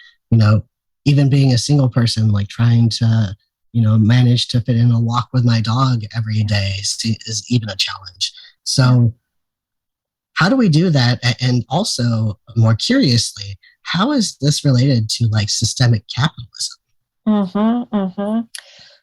Speaker 2: even being a single person, like trying to, manage to fit in a walk with my dog every day is even a challenge. So how do we do that? And also, more curiously, how is this related to like systemic capitalism?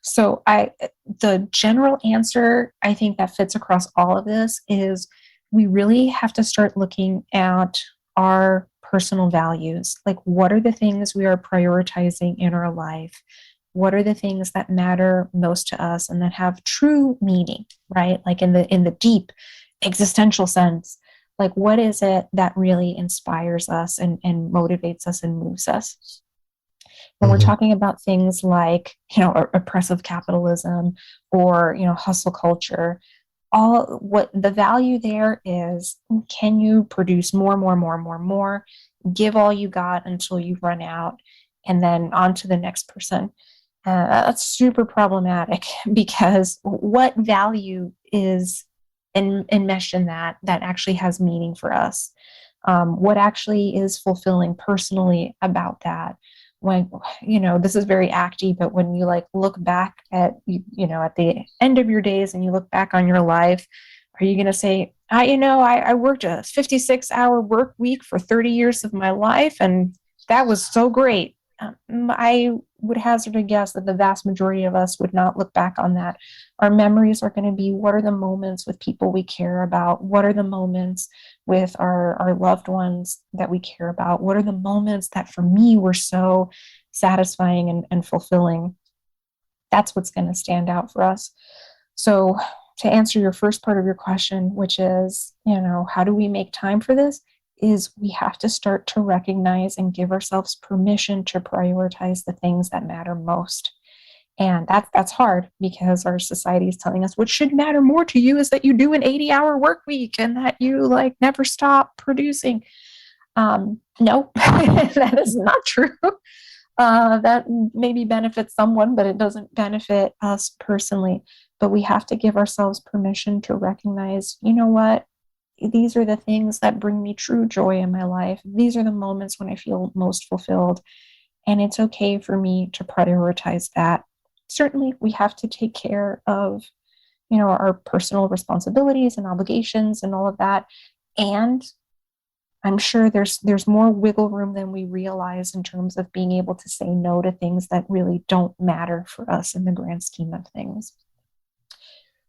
Speaker 3: So the general answer, I think, that fits across all of this is we really have to start looking at our personal values. Like, what are the things we are prioritizing in our life? What are the things that matter most to us and that have true meaning, right? Like in the deep existential sense. Like, what is it that really inspires us and motivates us and moves us? When we're talking about things like, oppressive capitalism or, hustle culture, all what the value there is, can you produce more, give all you got until you run out, and then on to the next person. That's super problematic because what value is enmeshed in that actually has meaning for us? What actually is fulfilling personally about that? When, this is very acty, but when you like look back at, at the end of your days and you look back on your life, are you going to say, I worked a 56-hour work week for 30 years of my life, and that was so great? I would hazard a guess that the vast majority of us would not look back on that. Our memories are going to be, what are the moments with people we care about? What are the moments with our loved ones that we care about? What are the moments that for me were so satisfying and fulfilling? That's what's going to stand out for us. So to answer your first part of your question, which is, how do we make time for this? Is we have to start to recognize and give ourselves permission to prioritize the things that matter most. And that's hard because our society is telling us what should matter more to you is that you do an 80-hour work week and that you like never stop producing. No, that is not true. That maybe benefits someone, but it doesn't benefit us personally. But we have to give ourselves permission to recognize, what? These are the things that bring me true joy in my life. These are the moments when I feel most fulfilled. And it's okay for me to prioritize that. Certainly, we have to take care of, our personal responsibilities and obligations and all of that. And I'm sure there's more wiggle room than we realize in terms of being able to say no to things that really don't matter for us in the grand scheme of things.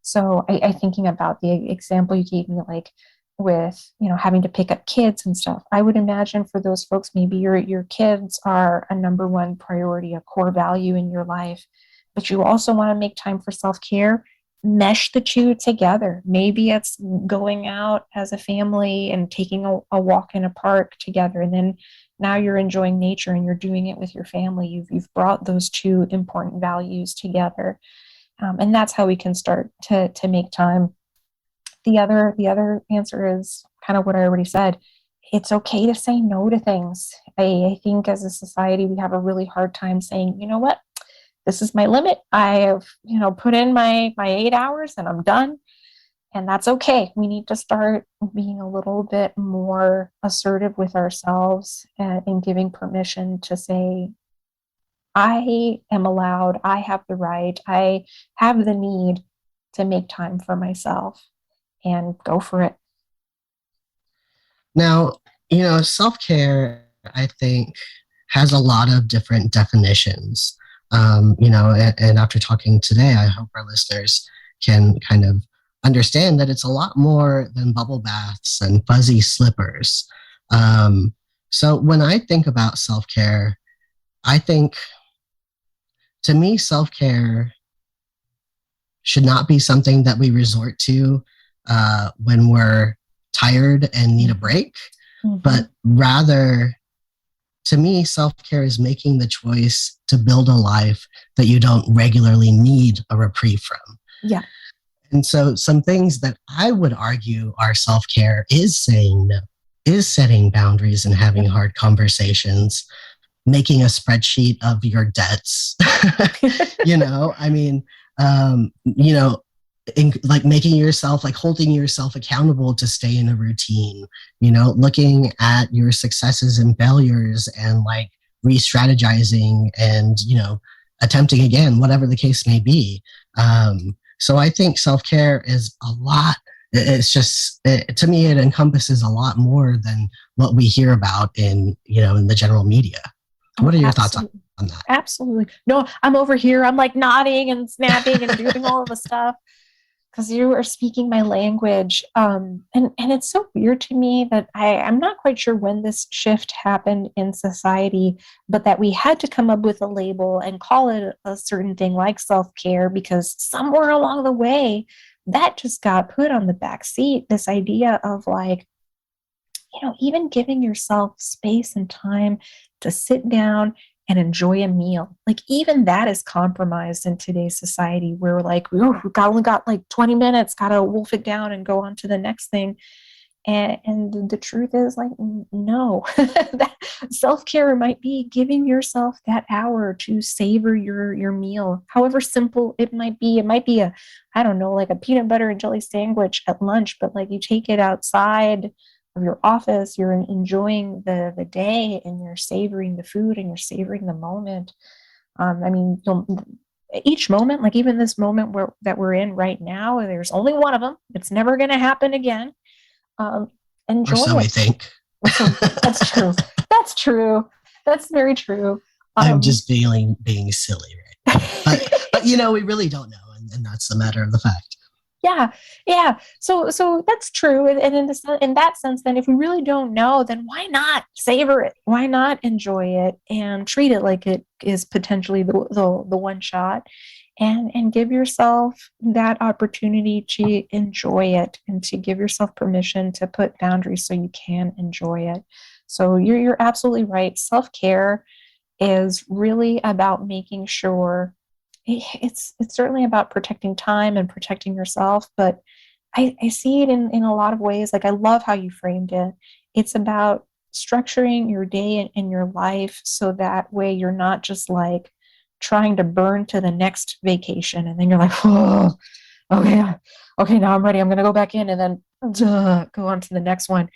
Speaker 3: So I thinking about the example you gave me, like with, having to pick up kids and stuff, I would imagine for those folks, maybe your kids are a number one priority, a core value in your life, but you also want to make time for self-care. Mesh the two together. Maybe it's going out as a family and taking a walk in a park together, and then now you're enjoying nature and you're doing it with your family. You've brought those two important values together. And that's how we can start to make time. The other answer is kind of what I already said. It's okay to say no to things. I think as a society, we have a really hard time saying, you know what, this is my limit. I have, put in my 8 hours and I'm done. And that's okay. We need to start being a little bit more assertive with ourselves and giving permission to say, I am allowed, I have the right, I have the need to make time for myself, and go for it.
Speaker 2: Now, self-care, I think, has a lot of different definitions. And after talking today, I hope our listeners can kind of understand that it's a lot more than bubble baths and fuzzy slippers. So when I think about self-care, I think, to me, self-care should not be something that we resort to when we're tired and need a break, but rather, to me, self-care is making the choice to build a life that you don't regularly need a reprieve from.
Speaker 3: Yeah.
Speaker 2: And so some things that I would argue are self-care is saying no, is setting boundaries and having hard conversations, making a spreadsheet of your debts. Like making yourself, like holding yourself accountable to stay in a routine, looking at your successes and failures and like re-strategizing and, attempting again, whatever the case may be. So I think self-care is a lot. It's just, to me, it encompasses a lot more than what we hear about in the general media. What are your thoughts on that?
Speaker 3: Absolutely. No, I'm over here. I'm like nodding and snapping and doing all of the stuff because you are speaking my language. And it's so weird to me that I'm not quite sure when this shift happened in society, but that we had to come up with a label and call it a certain thing like self-care, because somewhere along the way that just got put on the back seat. This idea of like, even giving yourself space and time to sit down and enjoy a meal. Like even that is compromised in today's society where like, oh, only got like 20 minutes, gotta wolf it down and go on to the next thing. And the truth is like, no, that self-care might be giving yourself that hour to savor your meal, however simple it might be. It might be a, I don't know, like a peanut butter and jelly sandwich at lunch, but like you take it outside of your office, you're enjoying the day and you're savoring the food and you're savoring the moment. I mean, each moment, like even this moment that we're in right now, there's only one of them. It's never going to happen again. Enjoy
Speaker 2: or so
Speaker 3: it.
Speaker 2: we think.
Speaker 3: So that's true. That's true. That's very true.
Speaker 2: I'm just being silly, right? But we really don't know, and that's the matter of the fact.
Speaker 3: Yeah. So that's true. And in that sense, then if we really don't know, then why not savor it? Why not enjoy it and treat it like it is potentially the one shot, and give yourself that opportunity to enjoy it and to give yourself permission to put boundaries so you can enjoy it. So you're absolutely right. Self-care is really about making sure it's certainly about protecting time and protecting yourself, but I see it in a lot of ways. Like I love how you framed it. It's about structuring your day and your life so that way you're not just like trying to burn to the next vacation and then you're like, oh, okay, now I'm ready. I'm going to go back in and then go on to the next one.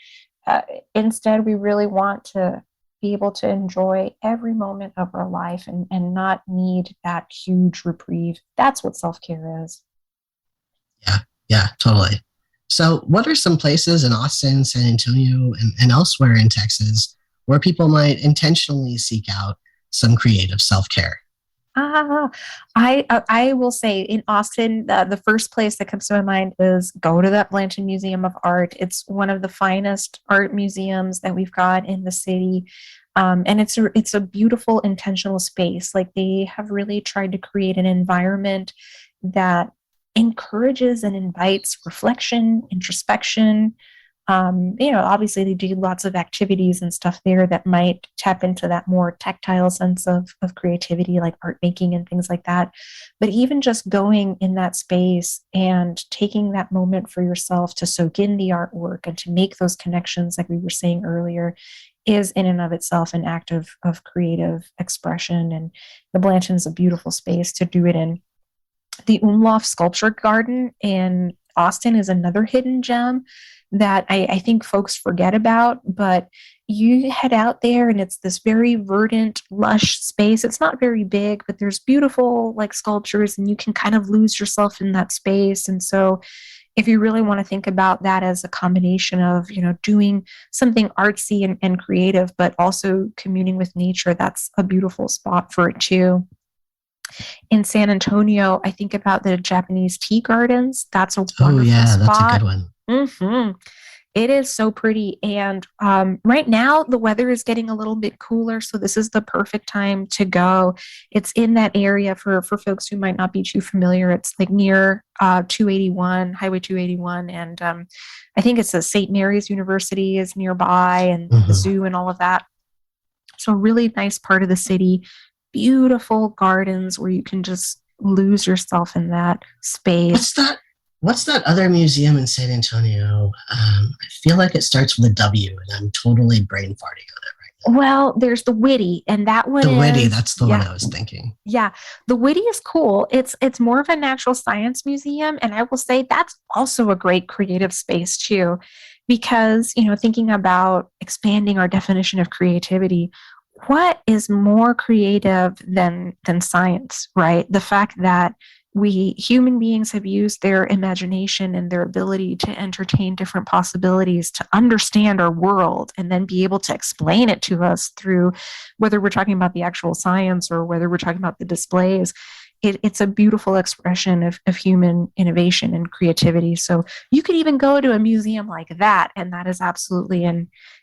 Speaker 3: Instead, we really want to be able to enjoy every moment of our life and not need that huge reprieve. That's what self-care is.
Speaker 2: Yeah, totally. So what are some places in Austin, San Antonio, and elsewhere in Texas where people might intentionally seek out some creative self-care?
Speaker 3: I will say in Austin, the first place that comes to my mind is go to that Blanton Museum of Art. It's one of the finest art museums that we've got in the city. And it's a beautiful intentional space. Like they have really tried to create an environment that encourages and invites reflection, introspection. Obviously they do lots of activities and stuff there that might tap into that more tactile sense of creativity, like art making and things like that. But even just going in that space and taking that moment for yourself to soak in the artwork and to make those connections, like we were saying earlier, is in and of itself an act of creative expression. And the Blanton is a beautiful space to do it in. The Umlauf Sculpture Garden in Austin is another hidden gem that I think folks forget about, but you head out there and it's this very verdant, lush space. It's not very big, but there's beautiful like sculptures and you can kind of lose yourself in that space. And so if you really want to think about that as a combination of, doing something artsy and creative, but also communing with nature, that's a beautiful spot for it too. In San Antonio, I think about the Japanese tea gardens. That's a wonderful spot.
Speaker 2: That's a good one.
Speaker 3: Mm-hmm. It is so pretty. And right now, the weather is getting a little bit cooler. So this is the perfect time to go. It's in that area for folks who might not be too familiar. It's like near 281, Highway 281. And I think it's the St. Mary's University is nearby and the zoo and all of that. So a really nice part of the city. Beautiful gardens where you can just lose yourself in that space.
Speaker 2: What's that other museum in San Antonio? I feel like it starts with a W, and I'm totally brain farting on it right now.
Speaker 3: Well, there's the Whitty, and that one
Speaker 2: Whitty, that's the one I was thinking.
Speaker 3: Yeah, the Whitty is cool. It's more of a natural science museum, and I will say that's also a great creative space too, because thinking about expanding our definition of creativity, what is more creative than science, right? The fact that we human beings have used their imagination and their ability to entertain different possibilities to understand our world and then be able to explain it to us through whether we're talking about the actual science or whether we're talking about the displays. It's a beautiful expression of human innovation and creativity. So you could even go to a museum like that, and that is absolutely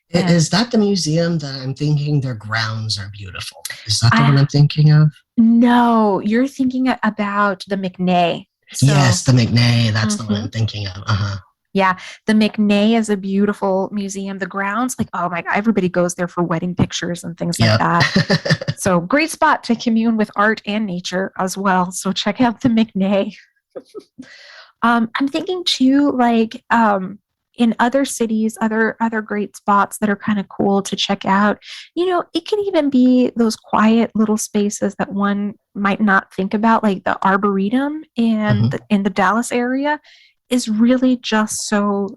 Speaker 2: Is that the museum that I'm thinking their grounds are beautiful? Is that the one I'm thinking of?
Speaker 3: No, you're thinking about the McNay.
Speaker 2: Yes, the McNay. That's the one I'm thinking of.
Speaker 3: Yeah, the McNay is a beautiful museum. The grounds, like, oh my God, everybody goes there for wedding pictures and things like
Speaker 2: Yep.
Speaker 3: that. So great spot to commune with art and nature as well. So check out the McNay. I'm thinking too, like in other cities, other great spots that are kind of cool to check out. It can even be those quiet little spaces that one might not think about, like the Arboretum
Speaker 2: Mhm.
Speaker 3: in the Dallas area is really just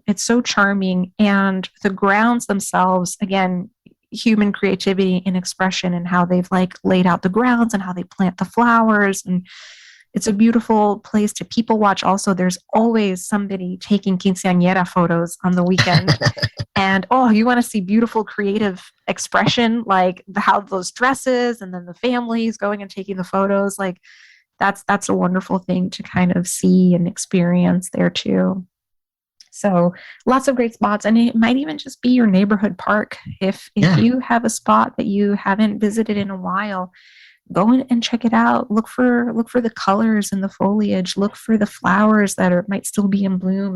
Speaker 3: it's so charming. And the grounds themselves, again, human creativity and expression and how they've like laid out the grounds and how they plant the flowers. And it's a beautiful place to people watch. Also, there's always somebody taking quinceañera photos on the weekend. And you want to see beautiful creative expression, like how those dresses and then the families going and taking the photos. Like that's a wonderful thing to kind of see and experience there too. So lots of great spots, and it might even just be your neighborhood park. If you have a spot that you haven't visited in a while, go in and check it out. Look for the colors and the foliage. Look for the flowers that might still be in bloom,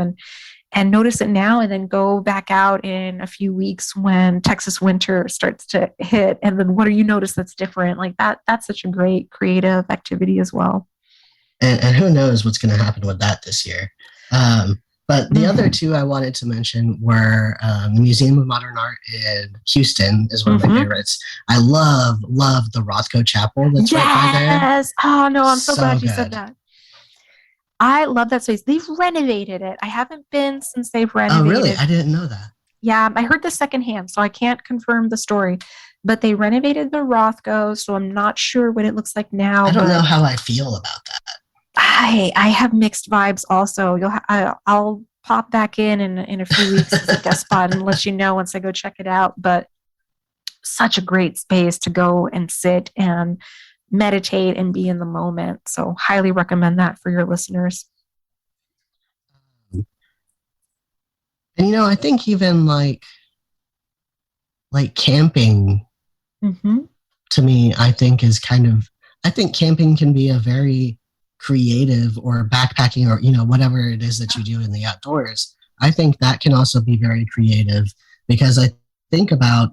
Speaker 3: and notice it now, and then go back out in a few weeks when Texas winter starts to hit. And then what do you notice that's different? Like that's such a great creative activity as well.
Speaker 2: And who knows what's going to happen with that this year. But the other two I wanted to mention were the Museum of Modern Art in Houston is one of my favorites. I love the Rothko Chapel that's right by there.
Speaker 3: Yes. Oh, no, I'm so glad you said that. I love that space. They've renovated it. I haven't been since they've renovated.
Speaker 2: Oh, really? I didn't know that.
Speaker 3: Yeah, I heard this secondhand, so I can't confirm the story. But they renovated the Rothko, so I'm not sure what it looks like now.
Speaker 2: I don't know how I feel about that.
Speaker 3: I have mixed vibes also. I'll pop back in a few weeks as a guest spot and let you know once I go check it out. But such a great space to go and sit and meditate and be in the moment. So highly recommend that for your listeners.
Speaker 2: And I think even like camping to me, I think camping can be a very creative, or backpacking, or whatever it is that you do in the outdoors. I think that can also be very creative, because I think about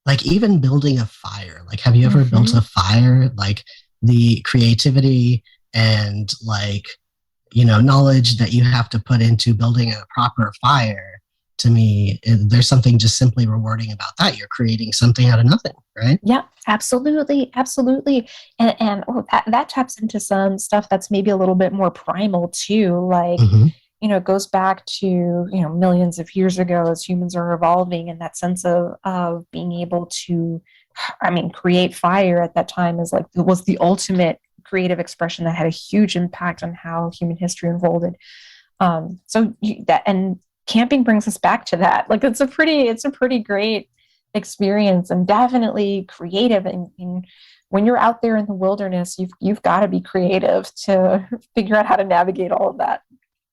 Speaker 2: like even building a fire. Like, have you ever built a fire? Like the creativity and like knowledge that you have to put into building a proper fire, to me, there's something just simply rewarding about that. You're creating something out of nothing, right?
Speaker 3: Yeah, absolutely. And that taps into some stuff that's maybe a little bit more primal too. Like, it goes back to, millions of years ago as humans are evolving, and that sense of being able to, create fire at that time was the ultimate creative expression that had a huge impact on how human history unfolded. And camping brings us back to that. Like it's a pretty great experience, and definitely creative. And when you're out there in the wilderness, you've got to be creative to figure out how to navigate all of that.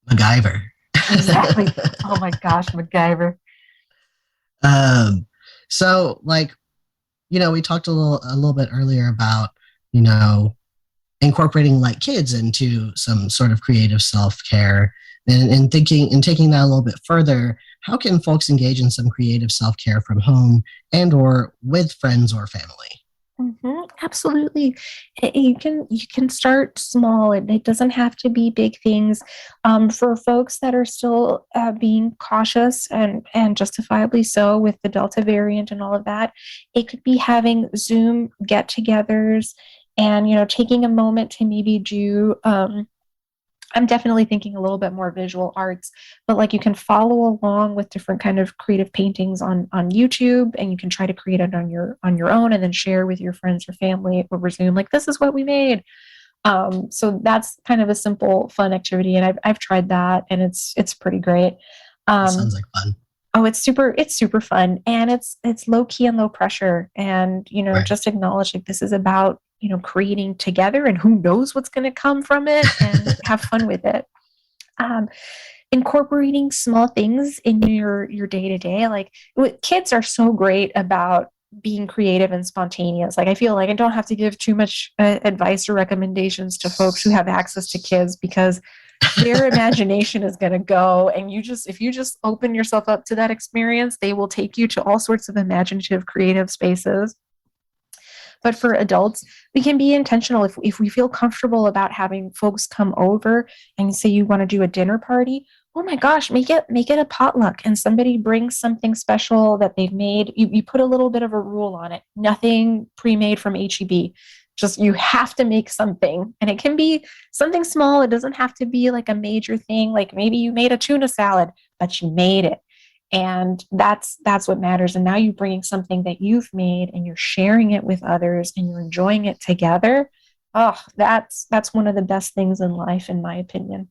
Speaker 2: MacGyver.
Speaker 3: Exactly. Oh my gosh, MacGyver.
Speaker 2: So like, we talked a little bit earlier about, incorporating like kids into some sort of creative self-care, and taking that a little bit further. How can folks engage in some creative self-care from home and or with friends or family?
Speaker 3: Absolutely. You can start small. It doesn't have to be big things. For folks that are still being cautious and justifiably so with the Delta variant and all of that, it could be having Zoom get-togethers and taking a moment to maybe do. I'm definitely thinking a little bit more visual arts, but like you can follow along with different kind of creative paintings on YouTube, and you can try to create it on your own and then share with your friends or family over Zoom. Like, this is what we made. So that's kind of a simple, fun activity. And I've tried that, and it's pretty great.
Speaker 2: That sounds like fun.
Speaker 3: Oh, it's super fun, and it's low key and low pressure. And,
Speaker 2: Right.
Speaker 3: Just acknowledge like this is about, creating together, and who knows what's going to come from it, and have fun with it. Incorporating small things in your day to day, like kids are so great about being creative and spontaneous. Like I feel like I don't have to give too much advice or recommendations to folks who have access to kids, because their imagination is going to go. And if you just open yourself up to that experience, they will take you to all sorts of imaginative, creative spaces. But for adults, we can be intentional if we feel comfortable about having folks come over and say you want to do a dinner party. Oh my gosh, make it a potluck and somebody brings something special that they've made. You put a little bit of a rule on it. Nothing pre-made from HEB. Just you have to make something. And it can be something small. It doesn't have to be like a major thing. Like maybe you made a tuna salad, but you made it. And that's what matters. And now you're bringing something that you've made and you're sharing it with others and you're enjoying it together. Oh, that's one of the best things in life, in my opinion.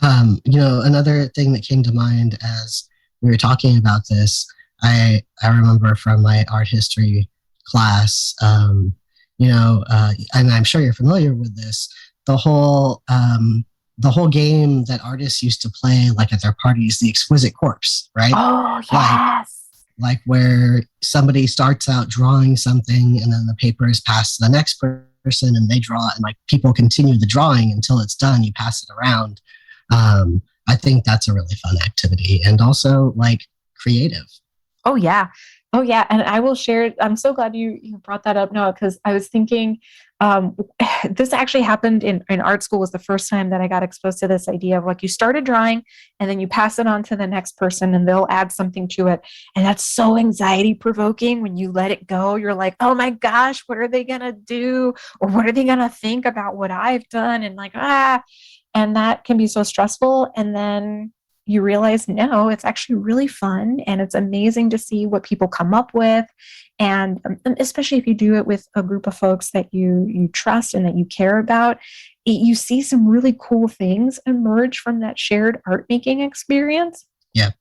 Speaker 2: Another thing that came to mind as we were talking about this, I remember from my art history class, and I'm sure you're familiar with this, the whole game that artists used to play, like at their parties, the exquisite corpse, right?
Speaker 3: Oh, yes.
Speaker 2: Like where somebody starts out drawing something and then the paper is passed to the next person and they draw it, and like people continue the drawing until it's done. You pass it around. I think that's a really fun activity and also like creative.
Speaker 3: Oh, yeah. Oh, yeah. And I will share. I'm so glad you brought that up, Noah, because I was thinking this actually happened in art school. Was the first time that I got exposed to this idea of like you start a drawing and then you pass it on to the next person and they'll add something to it. And that's so anxiety provoking when you let it go. You're like, oh my gosh, what are they going to do? Or what are they going to think about what I've done? And like, and that can be so stressful. And then you realize, no, it's actually really fun. And it's amazing to see what people come up with. And especially if you do it with a group of folks that you trust and that you care about, you see some really cool things emerge from that shared art making experience.
Speaker 2: Yeah.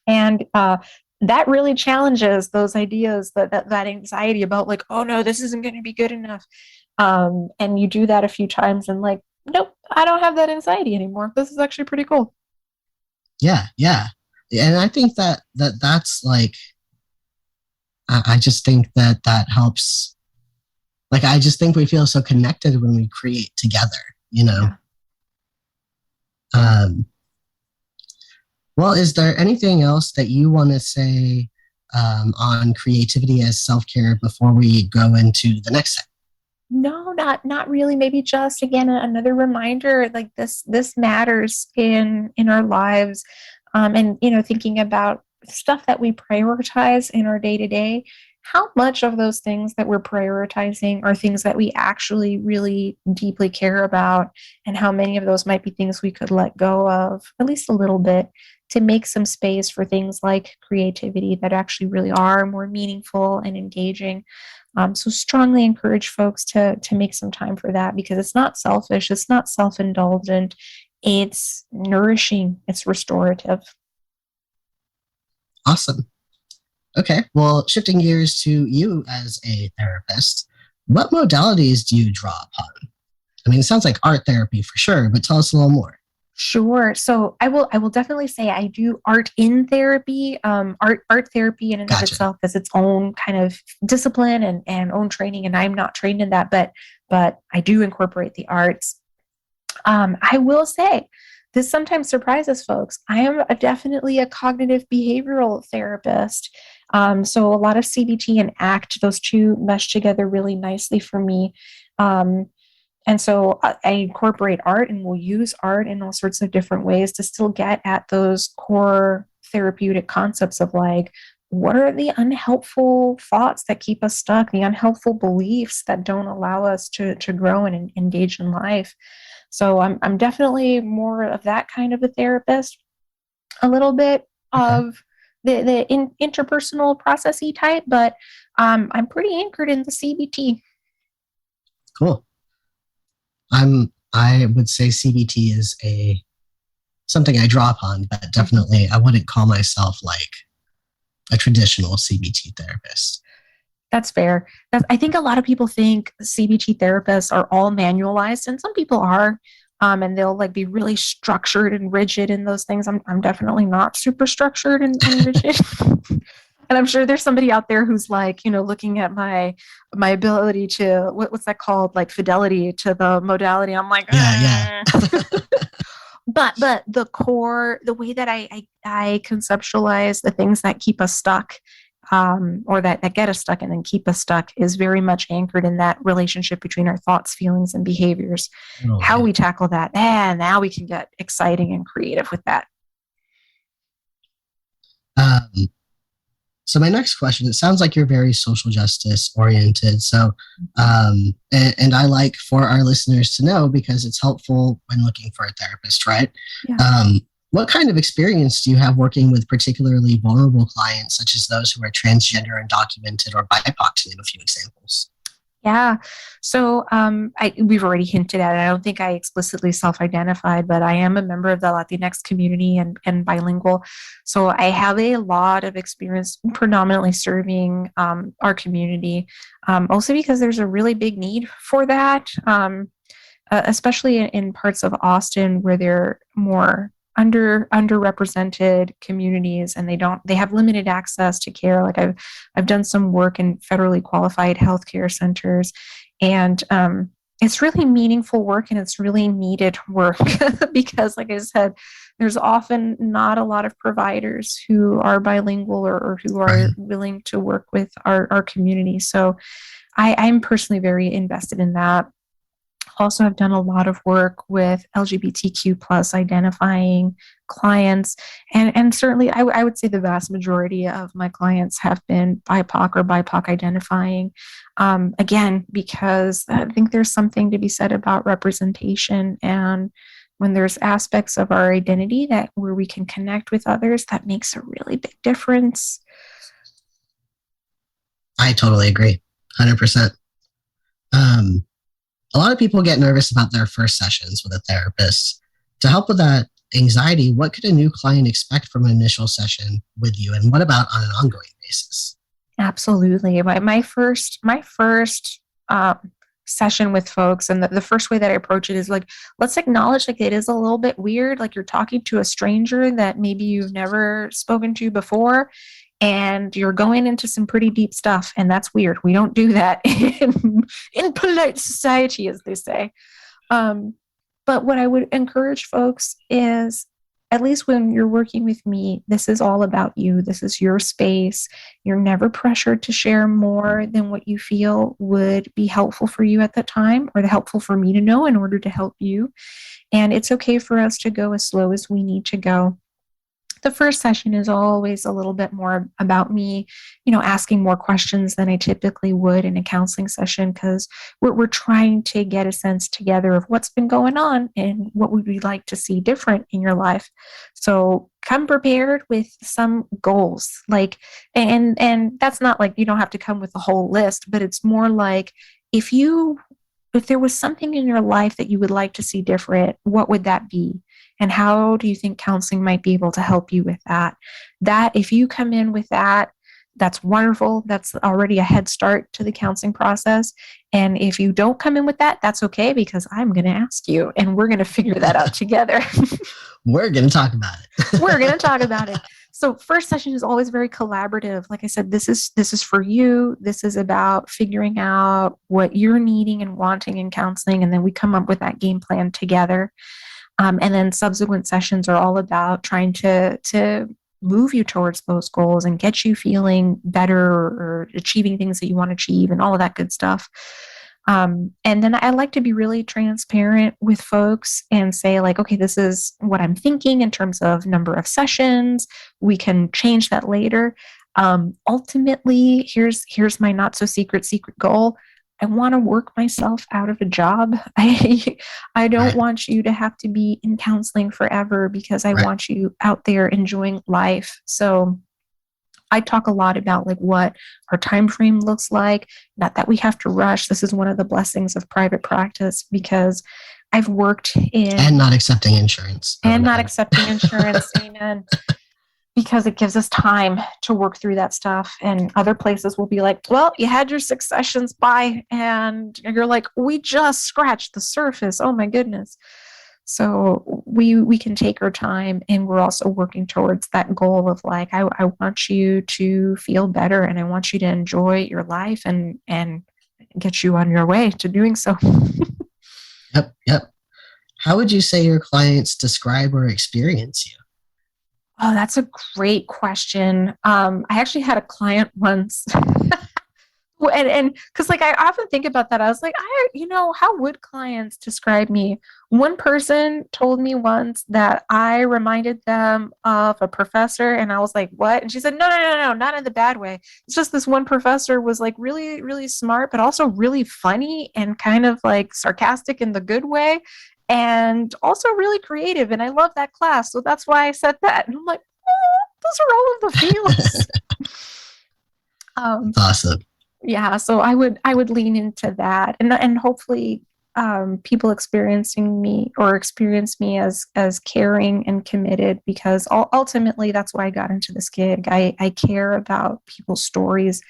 Speaker 3: And that really challenges those ideas, that anxiety about like, oh no, this isn't going to be good enough. And you do that a few times and like, nope, I don't have that anxiety anymore. This is actually pretty cool.
Speaker 2: Yeah. And I think that's like, I just think that helps. Like, I just think we feel so connected when we create together, Yeah. Well, is there anything else that you want to say on creativity as self-care before we go into the next segment?
Speaker 3: No, not really. Maybe just again another reminder, like this matters in our lives, and thinking about stuff that we prioritize in our day to day. How much of those things that we're prioritizing are things that we actually really deeply care about, and how many of those might be things we could let go of at least a little bit to make some space for things like creativity that actually really are more meaningful and engaging. So strongly encourage folks to make some time for that, because it's not selfish, it's not self-indulgent, it's nourishing, it's restorative.
Speaker 2: Awesome. Okay, well, shifting gears to you as a therapist, what modalities do you draw upon? I mean, it sounds like art therapy for sure, but tell us a little more.
Speaker 3: Sure. So I will definitely say I do art in therapy. Art therapy in and of itself is its own kind of discipline and own training, and I'm not trained in that, but I do incorporate the arts. I will say this sometimes surprises folks. I am definitely a cognitive behavioral therapist. So a lot of CBT and ACT, those two mesh together really nicely for me. And so I incorporate art and will use art in all sorts of different ways to still get at those core therapeutic concepts of like, what are the unhelpful thoughts that keep us stuck, the unhelpful beliefs that don't allow us to grow and engage in life. So I'm definitely more of that kind of a therapist, a little bit of the interpersonal processy type, but I'm pretty anchored in the CBT.
Speaker 2: Cool. I would say CBT is something I draw upon, but definitely I wouldn't call myself like a traditional CBT therapist.
Speaker 3: That's fair. I think a lot of people think CBT therapists are all manualized, and some people are, and they'll like be really structured and rigid in those things. I'm definitely not super structured and rigid. And I'm sure there's somebody out there who's like, looking at my ability to what's that called, like fidelity to the modality. I'm like,
Speaker 2: Yeah.
Speaker 3: but the core, the way that I conceptualize the things that keep us stuck, or that get us stuck and then keep us stuck, is very much anchored in that relationship between our thoughts, feelings, and behaviors.
Speaker 2: Oh,
Speaker 3: How
Speaker 2: yeah.
Speaker 3: we tackle that, and now we can get exciting and creative with that.
Speaker 2: So my next question, it sounds like you're very social justice oriented. So, and I like for our listeners to know, because it's helpful when looking for a therapist, right?
Speaker 3: Yeah.
Speaker 2: What kind of experience do you have working with particularly vulnerable clients, such as those who are transgender, undocumented, or BIPOC, to name a few examples?
Speaker 3: Yeah. So we've already hinted at it. I don't think I explicitly self-identified, but I am a member of the Latinx community and bilingual. So I have a lot of experience predominantly serving our community, also because there's a really big need for that, especially in parts of Austin where they're more underrepresented communities, and they have limited access to care. Like I've done some work in federally qualified healthcare centers, and it's really meaningful work, and it's really needed work because, like I said, there's often not a lot of providers who are bilingual or who are willing to work with our community. So I'm personally very invested in that. Also, I've done a lot of work with LGBTQ plus identifying clients, and certainly I would say the vast majority of my clients have been BIPOC or BIPOC identifying. Again, because I think there's something to be said about representation, and when there's aspects of our identity that where we can connect with others, that makes a really big difference.
Speaker 2: I totally agree, 100%. A lot of people get nervous about their first sessions with a therapist. To help with that anxiety, what could a new client expect from an initial session with you, and what about on an ongoing basis?
Speaker 3: Absolutely. My first session with folks, and the first way that I approach it is like, let's acknowledge like it is a little bit weird, like you're talking to a stranger that maybe you've never spoken to before, and you're going into some pretty deep stuff, and that's weird. We don't do that in polite society, as they say. But what I would encourage folks is, at least when you're working with me, this is all about you. This is your space. You're never pressured to share more than what you feel would be helpful for you at the time, or helpful for me to know in order to help you. And it's okay for us to go as slow as we need to go. The first session is always a little bit more about me, asking more questions than I typically would in a counseling session, because we're trying to get a sense together of what's been going on and what would we like to see different in your life. So come prepared with some goals, like, and that's not like you don't have to come with a whole list, but it's more like, if there was something in your life that you would like to see different, what would that be? And how do you think counseling might be able to help you with that? That, if you come in with that, that's wonderful. That's already a head start to the counseling process. And if you don't come in with that, that's okay, because I'm going to ask you and we're going to figure that out together.
Speaker 2: We're going to talk about it.
Speaker 3: We're going to talk about it. So first session is always very collaborative. Like I said, this is for you. This is about figuring out what you're needing and wanting in counseling. And then we come up with that game plan together. And then subsequent sessions are all about trying to move you towards those goals and get you feeling better, or achieving things that you want to achieve, and all of that good stuff. And then I like to be really transparent with folks and say, like, okay, this is what I'm thinking in terms of number of sessions. We can change that later. Ultimately, here's my not so secret goal. I want to work myself out of a job. I don't want you to have to be in counseling forever, because I want you out there enjoying life. So I talk a lot about like what our time frame looks like, not that we have to rush. This is one of the blessings of private practice, because I've worked in...
Speaker 2: And not accepting insurance.
Speaker 3: Amen. Because it gives us time to work through that stuff. And other places will be like, well, you had your 6 sessions, bye. And you're like, we just scratched the surface. Oh my goodness. So we can take our time, and we're also working towards that goal of like, I want you to feel better, and I want you to enjoy your life and get you on your way to doing so.
Speaker 2: Yep, yep. How would you say your clients describe or experience you?
Speaker 3: Oh, that's a great question. I actually had a client once. Well, and because like I often think about that, I was like, how would clients describe me? One person told me once that I reminded them of a professor, and I was like, what? And she said, no, no, no, no, not in the bad way. It's just this one professor was like really, really smart, but also really funny and kind of like sarcastic in the good way, and also really creative. And I love that class, so that's why I said that. And I'm like, oh, those are all of the feels.
Speaker 2: That's awesome.
Speaker 3: Yeah, so I would lean into that, and hopefully people experiencing me or experience me as caring and committed, because ultimately that's why I got into this gig. I care about people's stories.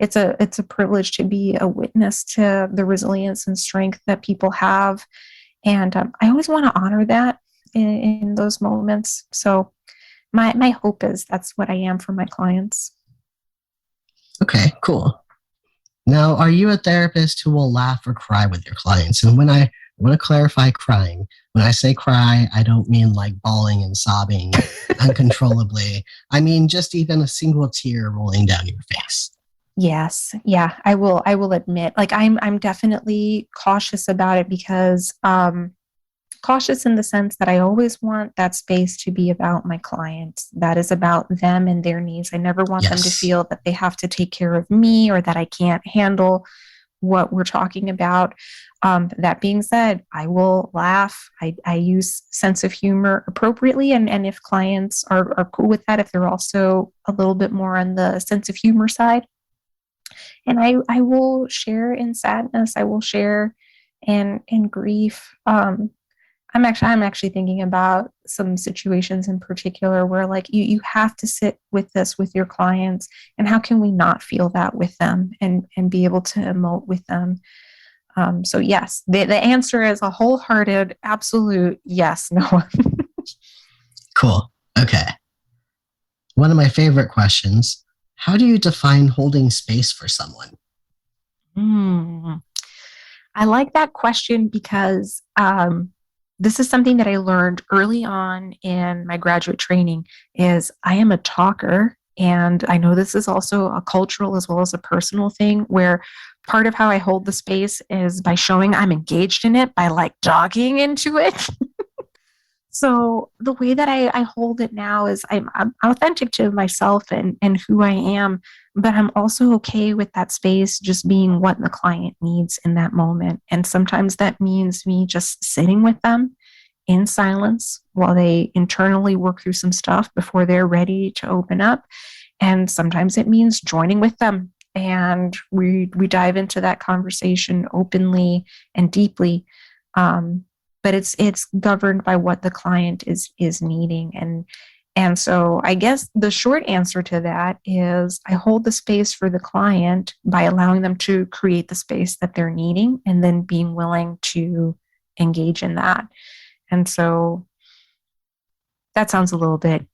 Speaker 3: It's a privilege to be a witness to the resilience and strength that people have, and I always want to honor that in those moments. So my hope is that's what I am for my clients.
Speaker 2: Okay, cool. Now, are you a therapist who will laugh or cry with your clients? And when I want to clarify crying, when I say cry, I don't mean like bawling and sobbing uncontrollably. I mean just even a single tear rolling down your face.
Speaker 3: Yes. Yeah, I will admit, like I'm definitely cautious about it, because cautious in the sense that I always want that space to be about my clients. That is about them and their needs. I never want them to
Speaker 2: Yes.
Speaker 3: feel that they have to take care of me or that I can't handle what we're talking about. That being said, I will laugh. I use sense of humor appropriately. And if clients are cool with that, if they're also a little bit more on the sense of humor side, and I will share in sadness, I will share in grief. I'm actually thinking about some situations in particular where like you have to sit with this with your clients, and how can we not feel that with them and be able to emote with them. So yes, the answer is a wholehearted, absolute yes, no.
Speaker 2: Cool. Okay. One of my favorite questions. How do you define holding space for someone?
Speaker 3: Hmm. I like that question because this is something that I learned early on in my graduate training. Is I am a talker, and I know this is also a cultural as well as a personal thing, where part of how I hold the space is by showing I'm engaged in it, by like dogging into it. So the way that I hold it now is I'm authentic to myself and who I am, but I'm also okay with that space just being what the client needs in that moment. And sometimes that means me just sitting with them in silence while they internally work through some stuff before they're ready to open up. And sometimes it means joining with them, and we dive into that conversation openly and deeply. But it's governed by what the client is needing. And so I guess the short answer to that is I hold the space for the client by allowing them to create the space that they're needing, and then being willing to engage in that. And so that sounds a little bit,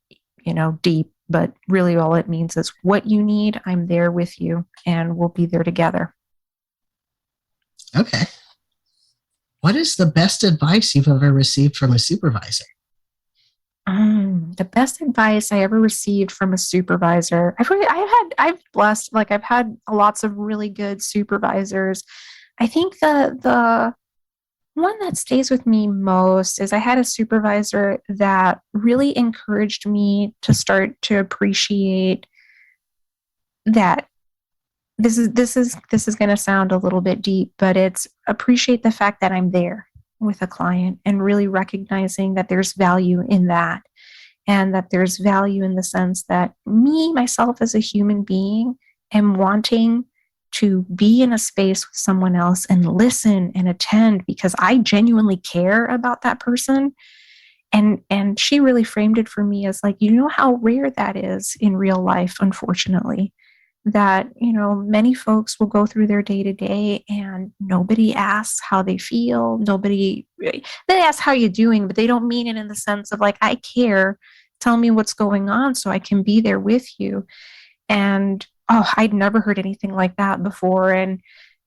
Speaker 3: deep, but really all it means is what you need, I'm there with you, and we'll be there together.
Speaker 2: Okay. What is the best advice you've ever received from a supervisor?
Speaker 3: The best advice I ever received from a supervisor. I've blessed, like I've had lots of really good supervisors. I think the one that stays with me most is I had a supervisor that really encouraged me to start to appreciate that this is going to sound a little bit deep, but it's appreciate the fact that I'm there with a client, and really recognizing that there's value in that, and that there's value in the sense that me myself as a human being am wanting to be in a space with someone else and listen and attend because I genuinely care about that person. And she really framed it for me as like, how rare that is in real life, unfortunately, that, many folks will go through their day to day and nobody asks how they feel. They ask how you're doing, but they don't mean it in the sense of like, I care. Tell me what's going on so I can be there with you. And I'd never heard anything like that before. And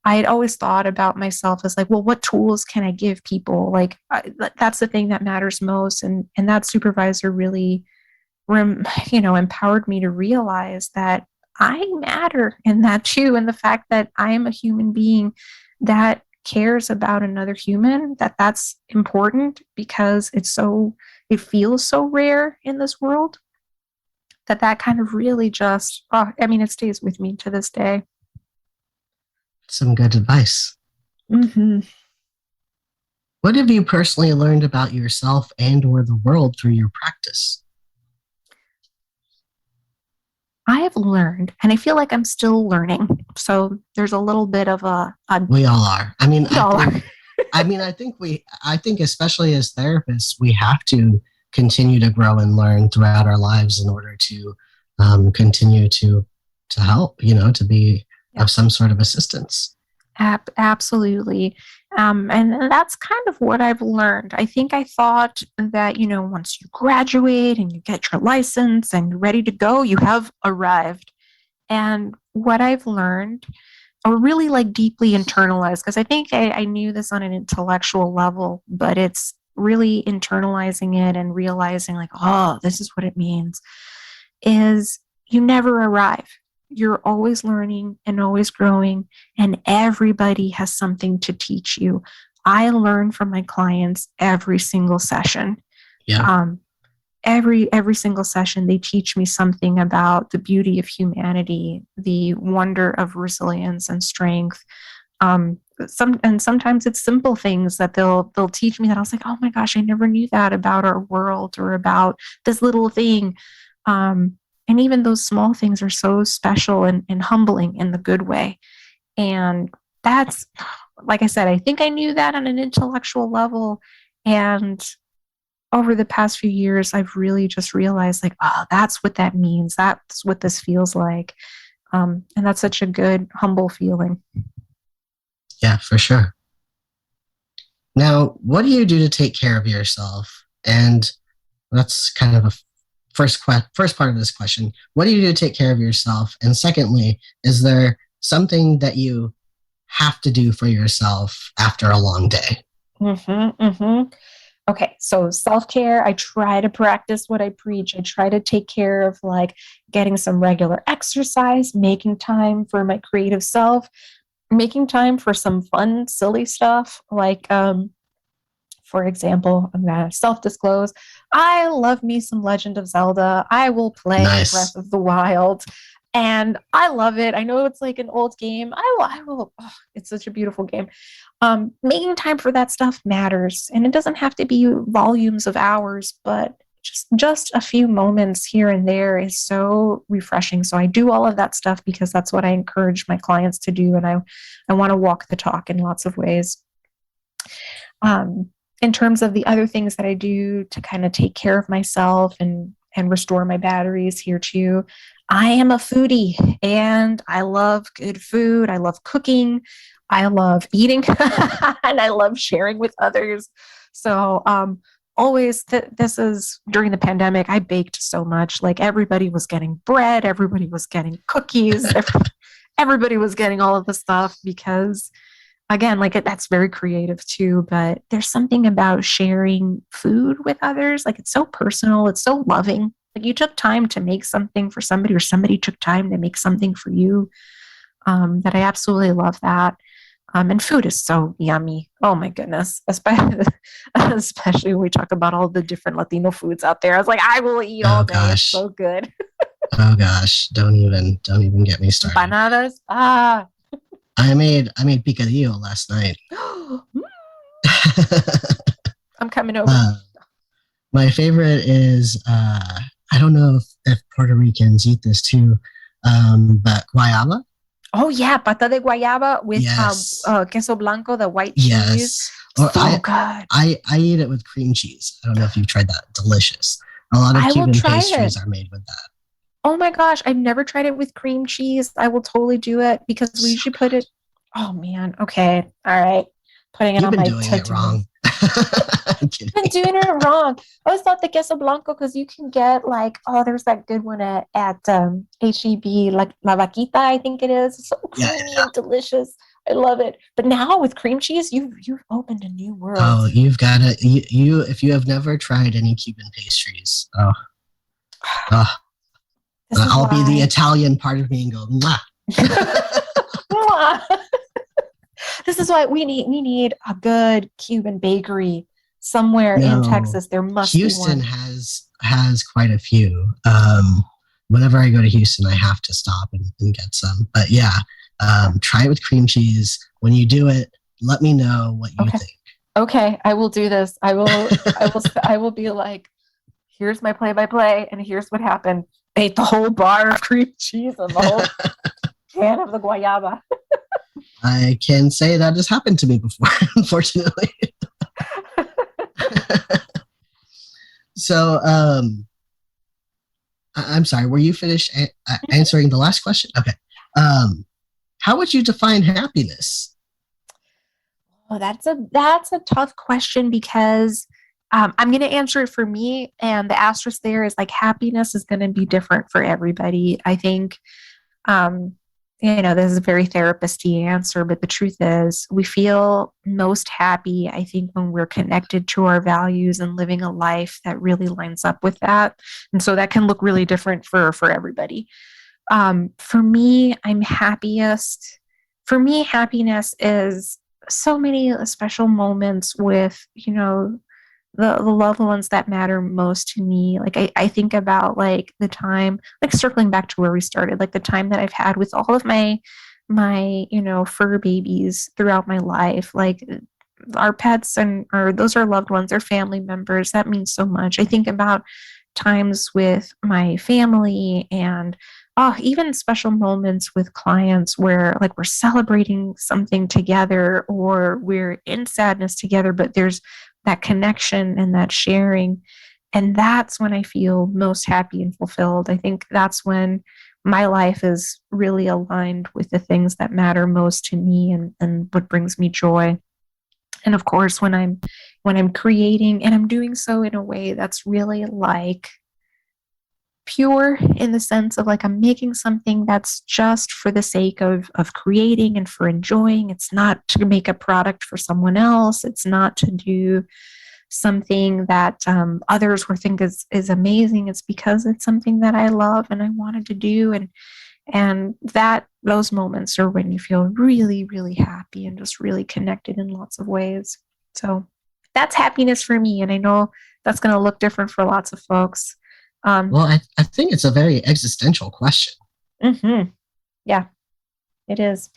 Speaker 3: I had always thought about myself as like, well, what tools can I give people? Like, that's the thing that matters most. And that supervisor really, empowered me to realize that I matter in that too. And the fact that I am a human being that cares about another human, that's important because it feels so rare in this world that kind of really just, it stays with me to this day.
Speaker 2: Some good advice.
Speaker 3: Mm-hmm.
Speaker 2: What have you personally learned about yourself and or the world through your practice?
Speaker 3: I have learned, and I feel like I'm still learning. So there's a little bit of a
Speaker 2: we all are. I mean, I think especially as therapists, we have to continue to grow and learn throughout our lives in order to continue to help, to be of some sort of assistance.
Speaker 3: Absolutely. And that's kind of what I've learned. I think I thought that, once you graduate and you get your license and you're ready to go, you have arrived. And what I've learned, or really like deeply internalized, because I think I knew this on an intellectual level, but it's really internalizing it and realizing like, oh, this is what it means, is you never arrive. You're always learning and always growing, and everybody has something to teach you. I learn from my clients every single session.
Speaker 2: Yeah.
Speaker 3: Every single session, they teach me something about the beauty of humanity, the wonder of resilience and strength. Sometimes it's simple things that they'll teach me that I was like, oh my gosh, I never knew that about our world or about this little thing. And even those small things are so special and humbling in the good way. And that's, like I said, I think I knew that on an intellectual level. And over the past few years, I've really just realized like, oh, that's what that means. That's what this feels like. And that's such a good, humble feeling.
Speaker 2: Yeah, for sure. Now, what do you do to take care of yourself? And that's kind of a first part of this question. What do you do to take care of yourself? And secondly, is there something that you have to do for yourself after a long day?
Speaker 3: Okay, so self-care, I try to practice what I preach. I try to take care of like getting some regular exercise, making time for my creative self, making time for some fun, silly stuff. Like, for example, I'm going to self-disclose, I love me some Legend of Zelda. I will play Breath of the Wild. And I love it. I know it's like an old game. I will. Oh, it's such a beautiful game. Making time for that stuff matters, and it doesn't have to be volumes of hours, but just a few moments here and there is so refreshing. So I do all of that stuff because that's what I encourage my clients to do, and I want to walk the talk in lots of ways. In terms of the other things that I do to kind of take care of myself and restore my batteries here too, I am a foodie and I love good food. I love cooking. I love eating and I love sharing with others. So always, this is during the pandemic, I baked so much. Like everybody was getting bread. Everybody was getting cookies. Everybody was getting all of the stuff because, again, like that's very creative too, but there's something about sharing food with others. Like it's so personal. It's so loving. Like you took time to make something for somebody or somebody took time to make something for you, that I absolutely love that. And food is so yummy. Oh my goodness. Especially when we talk about all the different Latino foods out there. I was like, I will eat all day. It's so good.
Speaker 2: Oh gosh. Don't even get me started.
Speaker 3: Empanadas.
Speaker 2: I made picadillo last night.
Speaker 3: I'm coming over.
Speaker 2: My favorite is I don't know if Puerto Ricans eat this too, but guayaba.
Speaker 3: Oh yeah, pata de guayaba with queso blanco, the white cheese.
Speaker 2: Yes.
Speaker 3: So good.
Speaker 2: I eat it with cream cheese. I don't know if you've tried that. Delicious. A lot of Cuban pastries are made with that.
Speaker 3: Oh my gosh, I've never tried it with cream cheese. I will totally do it because we
Speaker 2: So
Speaker 3: usually put it. Oh man. Okay. All right. Putting it
Speaker 2: you've
Speaker 3: on
Speaker 2: been
Speaker 3: my
Speaker 2: doing it
Speaker 3: to-do
Speaker 2: wrong.
Speaker 3: list.
Speaker 2: I'm kidding.
Speaker 3: Been doing it wrong. I always thought the queso blanco because you can get like, oh, there's that good one at HEB, like La Vaquita, I think it is. It's so
Speaker 2: Yeah,
Speaker 3: creamy
Speaker 2: yeah.
Speaker 3: and delicious. I love it. But now with cream cheese, you've opened a new world.
Speaker 2: Oh, you've got to, you, if you have never tried any Cuban pastries, oh,
Speaker 3: This is
Speaker 2: I'll be the
Speaker 3: why.
Speaker 2: Italian part of me and go, mwah.
Speaker 3: This is why we need a good Cuban bakery somewhere in
Speaker 2: No,
Speaker 3: Texas. There must be
Speaker 2: Houston
Speaker 3: one.
Speaker 2: has quite a few. Whenever I go to Houston, I have to stop and get some. But yeah, try it with cream cheese. When you do it, let me know what you
Speaker 3: Okay.
Speaker 2: think.
Speaker 3: Okay, I will do this. I will be like, here's my play-by-play, and here's what happened. I ate the whole bar of cream cheese and the whole can of the guayaba.
Speaker 2: I can say that has happened to me before, unfortunately. So, I'm sorry, were you finished answering the last question? Okay. How would you define happiness?
Speaker 3: Oh, that's a tough question because I'm going to answer it for me, and the asterisk there is like happiness is going to be different for everybody. I think, um, this is a very therapist-y answer, but the truth is, we feel most happy, I think, when we're connected to our values and living a life that really lines up with that. And so that can look really different for everybody. For me, I'm happiest. For me, happiness is so many special moments with, the loved ones that matter most to me. Like I think about like the time, like circling back to where we started, like the time that I've had with all of my fur babies throughout my life. Like our pets and or those are loved ones, they're family members. That means so much. I think about times with my family and even special moments with clients where like we're celebrating something together or we're in sadness together, but there's that connection and that sharing. And that's when I feel most happy and fulfilled. I think that's when my life is really aligned with the things that matter most to me and what brings me joy. And of course, when I'm creating and I'm doing so in a way that's really like pure in the sense of like I'm making something that's just for the sake of creating and for enjoying. It's not to make a product for someone else. It's not to do something that others will think is amazing. It's because it's something that I love and I wanted to do. And that those moments are when you feel really, really happy and just really connected in lots of ways. So that's happiness for me. And I know that's going to look different for lots of folks.
Speaker 2: Well, I think it's a very existential question.
Speaker 3: Mm-hmm. Yeah, it is.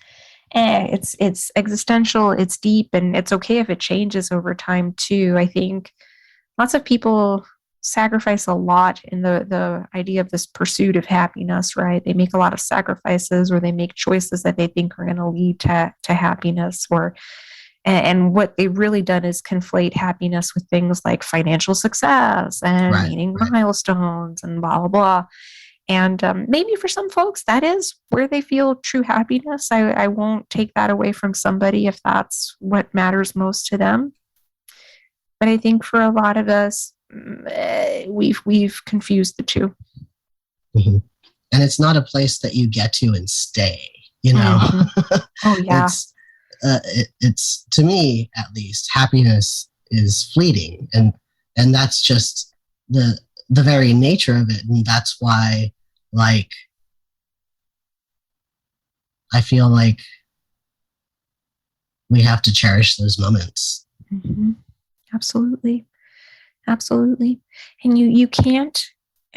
Speaker 3: It's existential, it's deep, and it's okay if it changes over time too. I think lots of people sacrifice a lot in the idea of this pursuit of happiness, right? They make a lot of sacrifices or they make choices that they think are going to lead to happiness or and what they've really done is conflate happiness with things like financial success and
Speaker 2: Right,
Speaker 3: meeting
Speaker 2: right.
Speaker 3: milestones and blah blah blah. And maybe for some folks, that is where they feel true happiness. I won't take that away from somebody if that's what matters most to them. But I think for a lot of us, we've confused the two.
Speaker 2: Mhm. And it's not a place that you get to and stay.
Speaker 3: Mm-hmm. Oh yeah.
Speaker 2: It's to me at least happiness is fleeting, and that's just the very nature of it, and that's why like I feel like we have to cherish those moments.
Speaker 3: Mm-hmm. Absolutely. Absolutely. And you can't,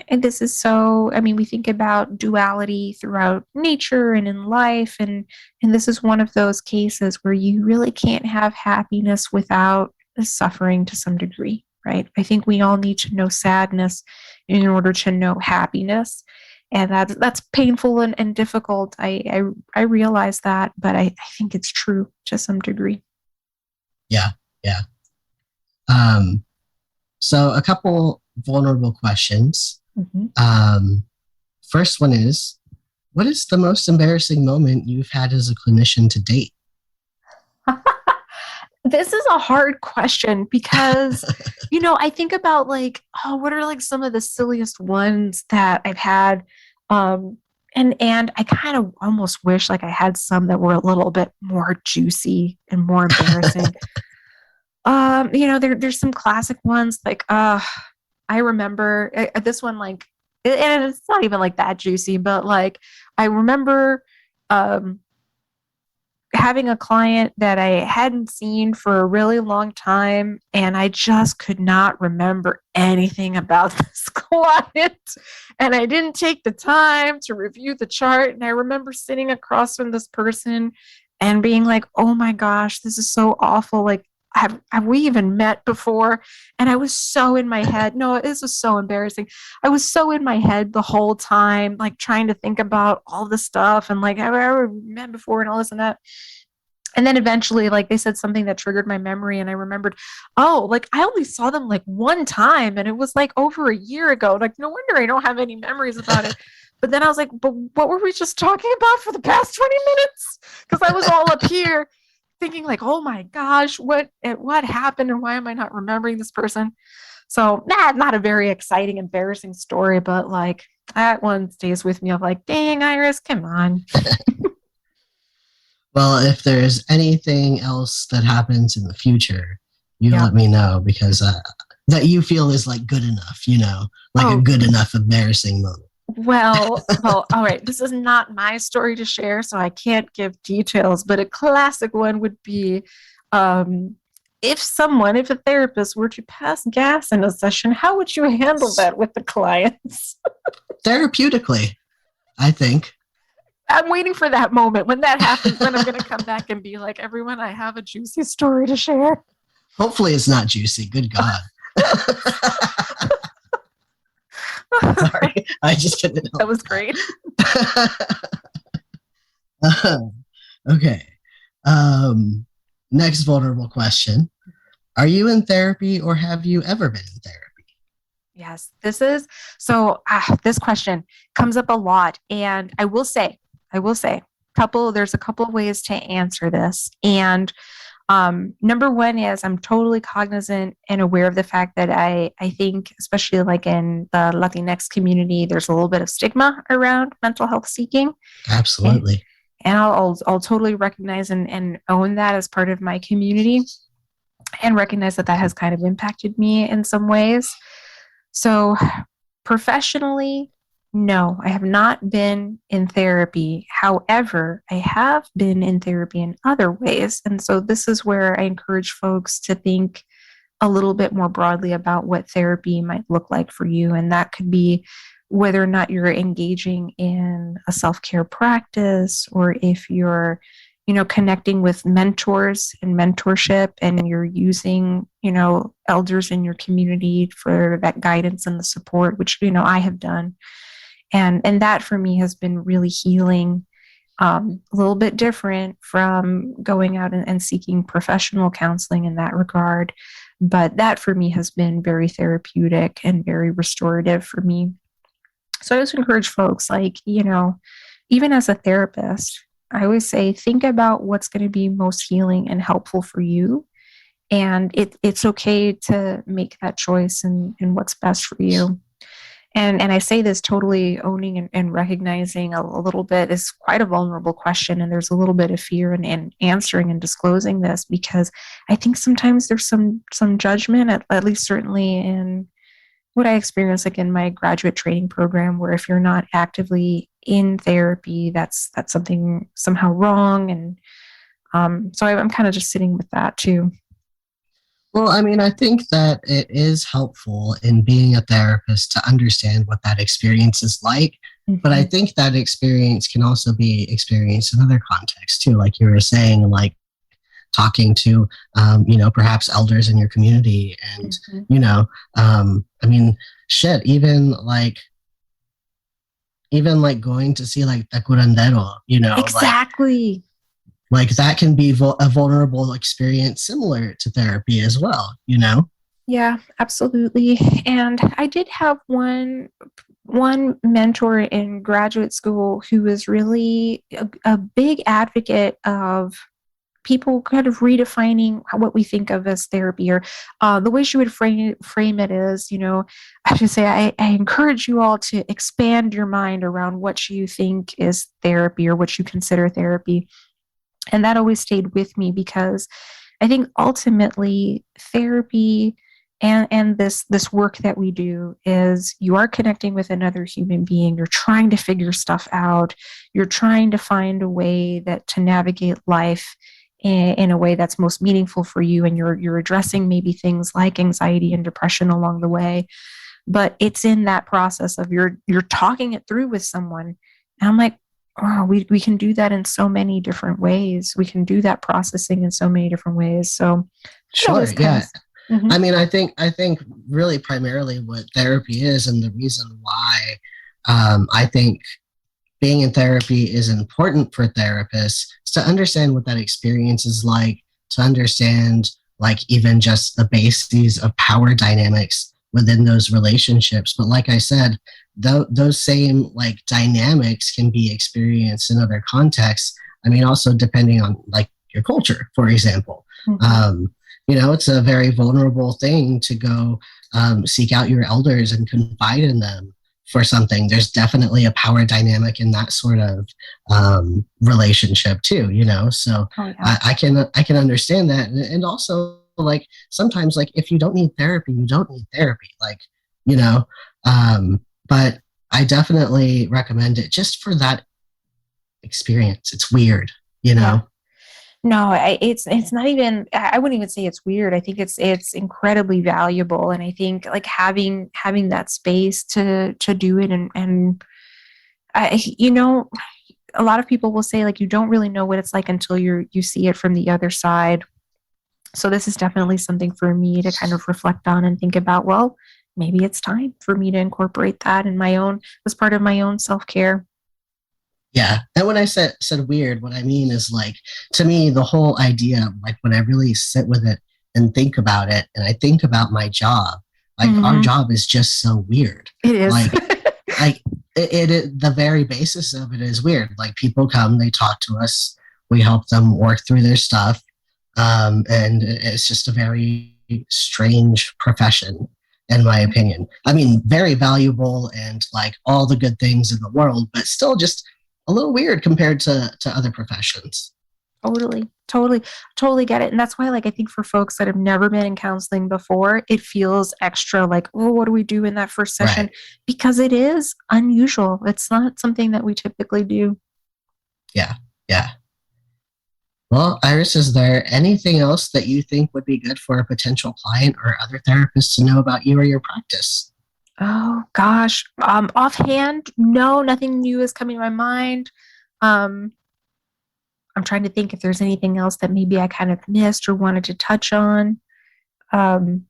Speaker 3: and this is so, I mean, we think about duality throughout nature and in life, and this is one of those cases where you really can't have happiness without suffering to some degree, right? I think we all need to know sadness in order to know happiness. And that's painful and difficult. I realize that, but I think it's true to some degree.
Speaker 2: Yeah, yeah. So a couple vulnerable questions.
Speaker 3: Mm-hmm.
Speaker 2: Um, First one is, what is the most embarrassing moment you've had as a clinician to date?
Speaker 3: This is a hard question because, I think about like, oh, what are like some of the silliest ones that I've had? And I kind of almost wish like I had some that were a little bit more juicy and more embarrassing. There's some classic ones like, I remember this one, like, and it's not even like that juicy, but like, I remember, having a client that I hadn't seen for a really long time, and I just could not remember anything about this client. And I didn't take the time to review the chart. And I remember sitting across from this person and being like, oh my gosh, this is so awful. Like, have we even met before? And I was so in my head. No, this was so embarrassing. I was so in my head the whole time, like trying to think about all the stuff and like, have I ever met before and all this and that. And then eventually, like, they said something that triggered my memory, and I remembered, oh, like, I only saw them like one time, and it was like over a year ago. Like, no wonder I don't have any memories about it. But then I was like, but what were we just talking about for the past 20 minutes? Because I was all up here thinking like, oh my gosh, what happened, and why am I not remembering this person? So not a very exciting, embarrassing story, but like that one stays with me of like, dang, Iris, come on.
Speaker 2: Well, if there's anything else that happens in the future, you let me know, because that you feel is like good enough, a good enough embarrassing moment.
Speaker 3: Well, all right. This is not my story to share, so I can't give details, but a classic one would be, if a therapist were to pass gas in a session, how would you handle that with the clients?
Speaker 2: Therapeutically, I think.
Speaker 3: I'm waiting for that moment when that happens, when I'm going to come back and be like, everyone, I have a juicy story to share.
Speaker 2: Hopefully it's not juicy. Good God. Sorry, I just couldn't help.
Speaker 3: That was great.
Speaker 2: Okay. Next vulnerable question. Are you in therapy, or have you ever been in therapy?
Speaker 3: Yes, this question comes up a lot. And I will say, there's a couple of ways to answer this. And number one is I'm totally cognizant and aware of the fact that I think, especially like in the Latinx community, there's a little bit of stigma around mental health seeking.
Speaker 2: Absolutely.
Speaker 3: And I'll totally recognize and own that as part of my community, and recognize that has kind of impacted me in some ways. So professionally, no, I have not been in therapy. However, I have been in therapy in other ways. And so this is where I encourage folks to think a little bit more broadly about what therapy might look like for you. And that could be whether or not you're engaging in a self-care practice, or if you're, connecting with mentors and mentorship, and you're using, elders in your community for that guidance and the support, which, I have done. And that for me has been really healing, a little bit different from going out and seeking professional counseling in that regard. But that for me has been very therapeutic and very restorative for me. So I just encourage folks, like, even as a therapist, I always say, think about what's going to be most healing and helpful for you. And it's okay to make that choice and what's best for you. And I say this totally owning and recognizing a little bit is quite a vulnerable question. And there's a little bit of fear in answering and disclosing this, because I think sometimes there's some judgment, at least certainly in what I experienced like in my graduate training program, where if you're not actively in therapy, that's something somehow wrong. And so I'm kind of just sitting with that too.
Speaker 2: Well, I mean, I think that it is helpful in being a therapist to understand what that experience is like. Mm-hmm. But I think that experience can also be experienced in other contexts too. Like you were saying, like talking to, perhaps elders in your community, and, mm-hmm. I mean, shit, even like going to see like the curandero,
Speaker 3: Exactly.
Speaker 2: Like that can be a vulnerable experience similar to therapy as well,
Speaker 3: Yeah, absolutely. And I did have one one mentor in graduate school who was really a big advocate of people kind of redefining what we think of as therapy, or the way she would frame it is, I should say, I encourage you all to expand your mind around what you think is therapy or what you consider therapy. And that always stayed with me, because I think ultimately therapy and this work that we do is you are connecting with another human being. You're trying to figure stuff out. You're trying to find a way to navigate life in a way that's most meaningful for you, and you're addressing maybe things like anxiety and depression along the way. But it's in that process of you're talking it through with someone. And I'm like, oh, we can do that in so many different ways. We can do that processing in so many different ways. So
Speaker 2: sure, yeah.
Speaker 3: Mm-hmm.
Speaker 2: I mean, I think really primarily what therapy is, and the reason why I think being in therapy is important for therapists, is to understand what that experience is like, to understand like even just the bases of power dynamics within those relationships. But like I said, those same like dynamics can be experienced in other contexts. I mean, also depending on like your culture, for example. Mm-hmm. It's a very vulnerable thing to go seek out your elders and confide in them for something. There's definitely a power dynamic in that sort of relationship too, so oh, yeah. I can understand that. And also like sometimes like if you don't need therapy, you don't need therapy, like, but I definitely recommend it just for that experience. It's weird,
Speaker 3: Yeah. No, it's not even, I wouldn't even say it's weird. I think it's incredibly valuable. And I think like having that space to do it, and a lot of people will say like, you don't really know what it's like until you see it from the other side. So this is definitely something for me to kind of reflect on and think about, well, maybe it's time for me to incorporate that in as part of my own self-care.
Speaker 2: Yeah. And when I said weird, what I mean is like, to me, the whole idea, like when I really sit with it and think about it, and I think about my job, like mm-hmm. Our job is just so weird.
Speaker 3: It is.
Speaker 2: Like it the very basis of it is weird. Like people come, they talk to us, we help them work through their stuff. And it's just a very strange profession, in my opinion. I mean, very valuable and like all the good things in the world, but still just a little weird compared to other professions. Totally get it. And that's why, like, I think for folks that have never been in counseling before, it feels extra like, oh, what do we do in that first session? Right. Because it is unusual. It's not something that we typically do. Yeah. Well, Iris, is there anything else that you think would be good for a potential client or other therapists to know about you or your practice?
Speaker 3: Oh gosh. Offhand, no, nothing new is coming to my mind. I'm trying to think if there's anything else that maybe I kind of missed or wanted to touch on. No,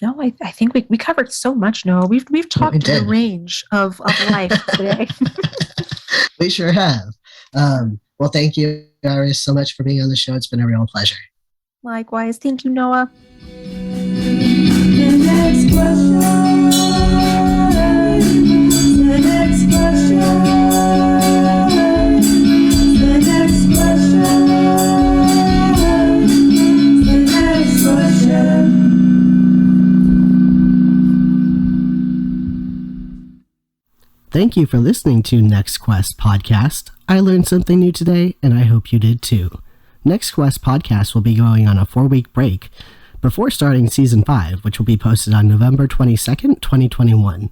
Speaker 3: I think we covered so much, Noah. We've talked the range of life today.
Speaker 2: We sure have. Well, thank you, Iris, so much for being on the show. It's been a real pleasure.
Speaker 3: Likewise. Thank you, Noah.
Speaker 1: The next question.
Speaker 2: Thank you for listening to NextQuest Podcast. I learned something new today, and I hope you did too. NextQuest Podcast will be going on a 4-week break before starting Season 5, which will be posted on November 22nd, 2021.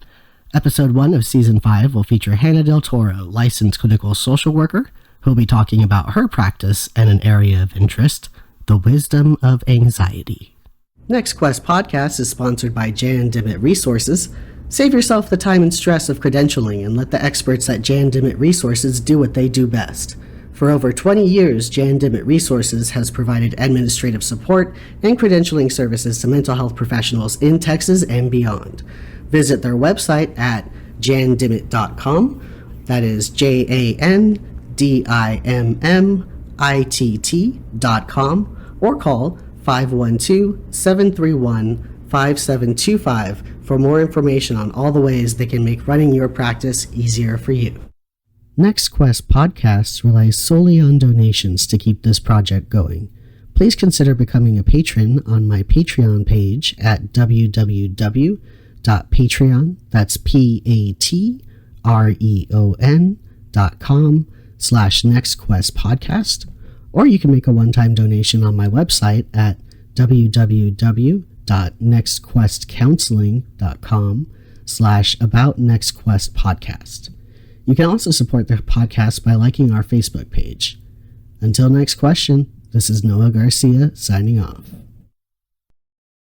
Speaker 2: Episode 1 of Season 5 will feature Hannah Del Toro, licensed clinical social worker, who will be talking about her practice and an area of interest, the wisdom of anxiety. NextQuest Podcast is sponsored by Jan Dimmitt Resources. Save yourself the time and stress of credentialing and let the experts at Jan Dimmitt Resources do what they do best. For over 20 years, Jan Dimmitt Resources has provided administrative support and credentialing services to mental health professionals in Texas and beyond. Visit their website at jandimmitt.com. That is JANDIMMITT.com, or call 512-731-5725 for more information on all the ways they can make running your practice easier for you. NextQuest podcasts rely solely on donations to keep this project going. Please consider becoming a patron on my Patreon page at www.patreon, that's patreon.com/NextQuestPodcast, or you can make a one-time donation on my website at www.nextquestcounseling.com/aboutnextquestpodcast. You can also support the podcast by liking our Facebook page. Until next question, this is Noah Garcia signing off.